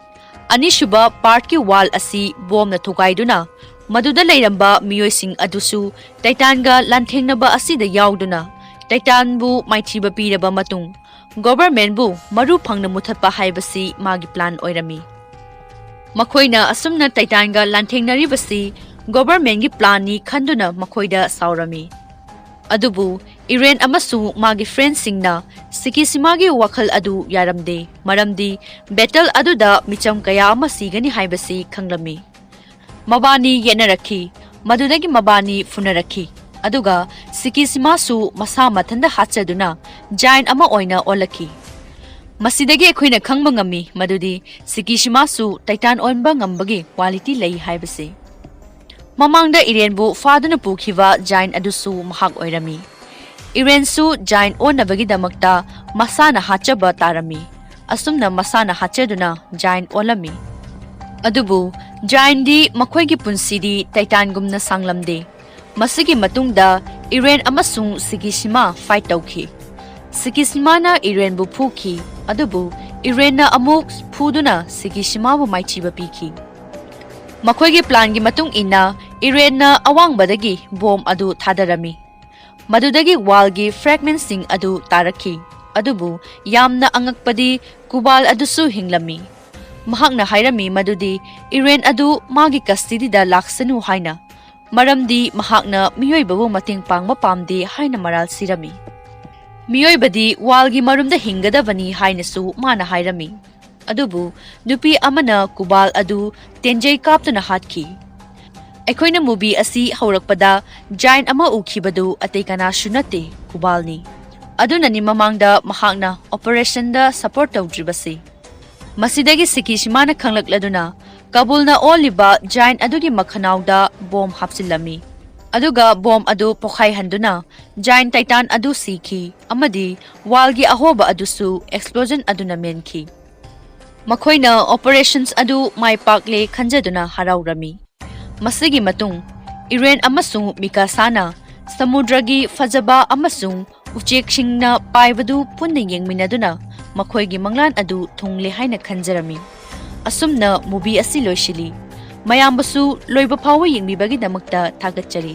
ꯑꯅꯤꯁꯨꯕ ꯄꯥꯔꯠꯀꯤ ꯋꯥꯜ ꯑꯁꯤ ꯕꯣꯝꯅ ꯊꯨꯒꯥꯏꯗꯨꯅ ꯃꯗꯨꯗ ꯂꯩꯔꯝꯕ ꯃꯤꯑꯣꯏꯁꯤꯡ ꯑꯗꯨꯁꯨ ꯇꯥꯏꯇꯥꯟꯒ ꯂꯥꯟꯊꯦꯡꯅꯕ ꯑꯁꯤꯗ ꯌꯥꯎꯗꯨꯅ ꯇꯥꯏꯇꯥꯟꯕꯨ ꯃꯥꯏꯊꯤꯕ ꯄꯤꯔꯕ ꯃꯇꯨꯡ ꯒꯣꯚꯔꯟꯃꯦꯟꯠꯕꯨ ꯃꯔꯨ ꯐꯪꯅ ꯃꯨꯊꯠꯄ ꯍꯥꯏꯕꯁꯤ ꯃꯥꯒꯤ ꯄ꯭ꯂꯥꯟ ꯑꯣꯏꯔꯝꯃꯤ꯫ ꯃꯈꯣꯏꯅ ꯑꯁꯨꯝꯅ ꯇꯥꯏꯇꯥꯟꯒ ꯂꯥꯟꯊꯦꯡꯅꯔꯤꯕꯁꯤ ꯒꯣꯚꯔꯟꯃꯦꯟꯠꯒꯤ ꯄ꯭ꯂꯥꯟꯅꯤ ꯈꯟꯗꯨꯅ ꯃꯈꯣꯏꯗ ꯁꯥꯎꯔꯝꯃꯤ꯫ ꯑꯗꯨꯕꯨ ꯏꯔꯦꯟ ꯑꯃꯁꯨꯡ ꯃꯥꯒꯤ ꯐ꯭ꯔꯦꯟꯁꯤꯡꯅ ꯁꯤꯀꯤꯁꯤꯃꯥꯒꯤ ꯋꯥꯈꯜ ꯑꯗꯨ ꯌꯥꯔꯝꯗꯦ, ꯃꯔꯝꯗꯤ ꯕꯦꯇꯜ ꯑꯗꯨꯗ ꯃꯤꯆꯝ ꯀꯌꯥ ꯑꯃ ꯁꯤꯒꯅꯤ ꯍꯥꯏꯕꯁꯤ ꯈꯪꯂꯝꯃꯤ꯫ ꯃꯕꯥꯅꯤ ꯌꯦꯠꯅꯔꯛꯈꯤ, ꯃꯗꯨꯗꯒꯤ ꯃꯕꯥꯅꯤ ꯐꯨꯅꯔꯛꯈꯤ, ꯑꯗꯨꯒ ꯁꯤꯀꯤꯁꯤꯃꯥꯁꯨ ꯃꯁꯥ ꯃꯊꯟꯇ ꯍꯥꯠꯆꯗꯨꯅ ꯖꯥꯏꯟꯠ ꯑꯃ ꯑꯣꯏꯅ ꯑꯣꯜꯂꯛꯈꯤ꯫ ꯃꯁꯤꯗꯒꯤ ꯑꯩꯈꯣꯏꯅ ꯈꯪꯕ ꯉꯝꯃꯤ ꯃꯗꯨꯗꯤ ꯁꯤꯀꯤꯁꯤꯃꯥꯁꯨ ꯇꯥꯏꯇꯥꯟ ꯑꯣꯟꯕ ꯉꯝꯕꯒꯤ ꯀ꯭ꯋꯥꯂꯤꯇꯤ ꯂꯩ ꯍꯥꯏꯕꯁꯤ꯫ ꯃꯃꯥꯡꯗ ꯏꯔꯦꯟꯕꯨ ꯐꯥꯗꯨꯅ ꯄꯨꯈꯤꯕ ꯖꯥꯏꯟꯠ ꯑꯗꯨꯁꯨ ꯃꯍꯥꯛ ꯑꯣꯏꯔꯝꯃꯤ꯫ ꯏꯔꯦꯟꯁꯨ ꯖꯥꯏꯟꯠ ꯑꯣꯟꯅꯕꯒꯤꯗꯃꯛꯇ ꯃꯁꯥꯅ ꯍꯥꯠꯆꯕ ꯇꯥꯔꯝꯃꯤ꯫ ꯑꯁꯨꯝꯅ ꯃꯁꯥꯅ ꯍꯥꯠꯆꯗꯨꯅ ꯖꯥꯏꯟꯠ ꯑꯣꯜꯂꯝꯃꯤ꯫ ꯑꯗꯨꯕꯨ ꯖꯥꯏꯟꯠꯗꯤ ꯃꯈꯣꯏꯒꯤ ꯄꯨꯟꯁꯤꯗꯤ ꯇꯥꯏꯇꯥꯟꯒꯨꯝꯅ ꯁꯥꯡꯂꯝꯗꯦ꯫ ꯃꯁꯤꯒꯤ ꯃꯇꯨꯡꯗ ꯏꯔꯦꯟ ꯑꯃꯁꯨꯡ ꯁꯤꯀꯤꯁꯤꯃꯥ ꯐꯥꯏꯠ ꯇꯧꯈꯤ꯫ ꯁꯤꯀꯤꯁꯤꯃꯥꯅ ꯏꯔꯦꯟꯕꯨ ꯐꯨꯈꯤ, ꯑꯗꯨꯕꯨ ꯏꯔꯦꯟꯅ ꯑꯃꯨꯛ ꯐꯨꯗꯨꯅ ꯁꯤꯀꯤꯁꯤꯃꯥꯕꯨ ꯃꯥꯏꯊꯤꯕ ꯄꯤꯈꯤ꯫ ꯃꯈꯣꯏꯒꯤ ꯄ꯭ꯂꯥꯟꯒꯤ ꯃꯇꯨꯡ ꯏꯟꯅ ꯏꯔꯦꯟꯅ ꯑꯋꯥꯡꯕꯗꯒꯤ ꯕꯣꯝ ꯑꯗꯨ ꯊꯥꯗꯔꯝꯃꯤ꯫ ꯃꯗꯨꯗꯒꯤ ꯋꯥꯜꯒꯤ ꯐ꯭ꯔꯦꯒꯃꯦꯟꯠꯁꯤꯡ ꯑꯗꯨ ꯇꯥꯔꯛꯈꯤ, ꯑꯗꯨꯕꯨ ꯌꯥꯝꯅ ꯑꯉꯛꯄꯗꯤ ꯀꯨꯕꯥꯜ ꯑꯗꯨꯁꯨ ꯍꯤꯡꯂꯝꯃꯤ꯫ ꯃꯍꯥꯛꯅ ꯍꯥꯏꯔꯝꯃꯤ ꯃꯗꯨꯗꯤ ꯏꯔꯦꯟ ꯑꯗꯨ ꯃꯥꯒꯤ ꯀꯁꯇꯗꯤꯗ ꯂꯥꯛꯁꯅꯨ ꯍꯥꯏꯅ, ꯃꯔꯝꯗꯤ ꯃꯍꯥꯛꯅ ꯃꯤꯑꯣꯏꯕꯕꯨ ꯃꯇꯦꯡ ꯄꯥꯡꯕ ꯄꯥꯝꯗꯦ ꯍꯥꯏꯅ ꯃꯔꯥꯜ ꯁꯤꯔꯝꯃꯤ꯫ ꯃꯤꯑꯣꯏꯕꯗꯤ ꯋꯥꯜꯒꯤ ꯃꯔꯨꯝꯗ ꯍꯤꯡꯒꯗꯕꯅꯤ ꯍꯥꯏꯅꯁꯨ ꯃꯥꯅ ꯍꯥꯏꯔꯝꯃꯤ꯫ ꯑꯗꯨꯕꯨ ꯅꯨꯄꯤ ꯑꯃꯅ ꯀꯨꯕꯥꯜ ꯑꯗꯨ ꯇꯦꯟꯖꯩ ꯀꯥꯞꯇꯨꯅ ꯍꯥꯠꯈꯤ꯫ ꯑꯩꯈꯣꯏꯅ ꯃꯨꯚꯤ ꯑꯁꯤ ꯍꯧꯔꯛꯄꯗ ꯖꯥꯏꯟꯠ ꯑꯃ ꯎꯈꯤꯕꯗꯨ ꯑꯇꯩ ꯀꯅꯥꯁꯨ ꯅꯠꯇꯦ, ꯀꯨꯕꯥꯜꯅꯤ꯫ ꯑꯗꯨꯅꯅꯤ ꯃꯃꯥꯡꯗ ꯃꯍꯥꯛꯅ ꯑꯣꯄꯔꯦꯁꯟꯗ ꯁꯄꯣꯔꯠ ꯇꯧꯗ꯭ꯔꯤꯕꯁꯤ꯫ ꯃꯁꯤꯗꯒꯤ ꯁꯤꯀꯤꯁꯤꯃꯥꯅ ꯈꯪꯂꯛꯂꯗꯨꯅ ꯀꯥꯕꯨꯜꯅ ꯑꯣꯜꯂꯤꯕ ꯖꯥꯏꯟꯠ ꯑꯗꯨꯒꯤ ꯃꯈꯅꯥꯎꯗ ꯕꯣꯝ ꯍꯥꯞꯆꯤꯜꯂꯝꯃꯤ꯫ ꯑꯗꯨꯒ ꯕꯣꯝ ꯑꯗꯨ ꯄꯣꯈꯥꯏꯍꯟꯗꯨꯅ ꯖꯥꯏꯟꯠ ꯇꯥꯏꯇꯥꯟ ꯑꯗꯨ ꯁꯤꯈꯤ, ꯑꯃꯗꯤ ꯋꯥꯜꯒꯤ ꯑꯍꯣꯕ ꯑꯗꯨꯁꯨ ꯑꯦꯛꯁꯄ꯭ꯂꯣꯖꯟ ꯑꯗꯨꯅ ꯃꯦꯟꯈꯤ꯫ ꯃꯈꯣꯏꯅ ꯑꯣꯄꯔꯦꯁꯟ ꯑꯗꯨ ꯃꯥꯏ ꯄꯥꯛꯂꯦ ꯈꯟꯖꯗꯨꯅ ꯍꯔꯥꯎꯔꯝꯃꯤ꯫ ꯃꯁꯤꯒꯤ ꯃꯇꯨꯡ ꯏꯔꯦꯟ ꯑꯃꯁꯨꯡ ꯃꯤꯀꯥꯁꯥꯅ ꯁꯃꯨꯗ꯭ꯔꯒꯤ ꯐꯖꯕ ꯑꯃꯁꯨꯡ ꯎꯆꯦꯛꯁꯤꯡꯅ ꯄꯥꯏꯕꯗꯨ ꯄꯨꯟꯅ ꯌꯦꯡꯃꯤꯟꯅꯗꯨꯅ ꯃꯈꯣꯏꯒꯤ ꯃꯪꯂꯥꯟ ꯑꯗꯨ ꯊꯨꯡꯂꯦ ꯍꯥꯏꯅ ꯈꯟꯖꯔꯝꯃꯤ꯫ ꯑꯁꯨꯝꯅ ꯃꯨꯚꯤ ꯑꯁꯤ ꯂꯣꯏꯁꯤꯜꯂꯤ꯫ ꯃꯌꯥꯝꯕꯨꯁꯨ ꯂꯣꯏꯕ ꯐꯥꯎꯕ ꯌꯦꯡꯕꯤꯕꯒꯤꯗꯃꯛꯇ ꯊꯥꯒꯠꯆꯔꯤ꯫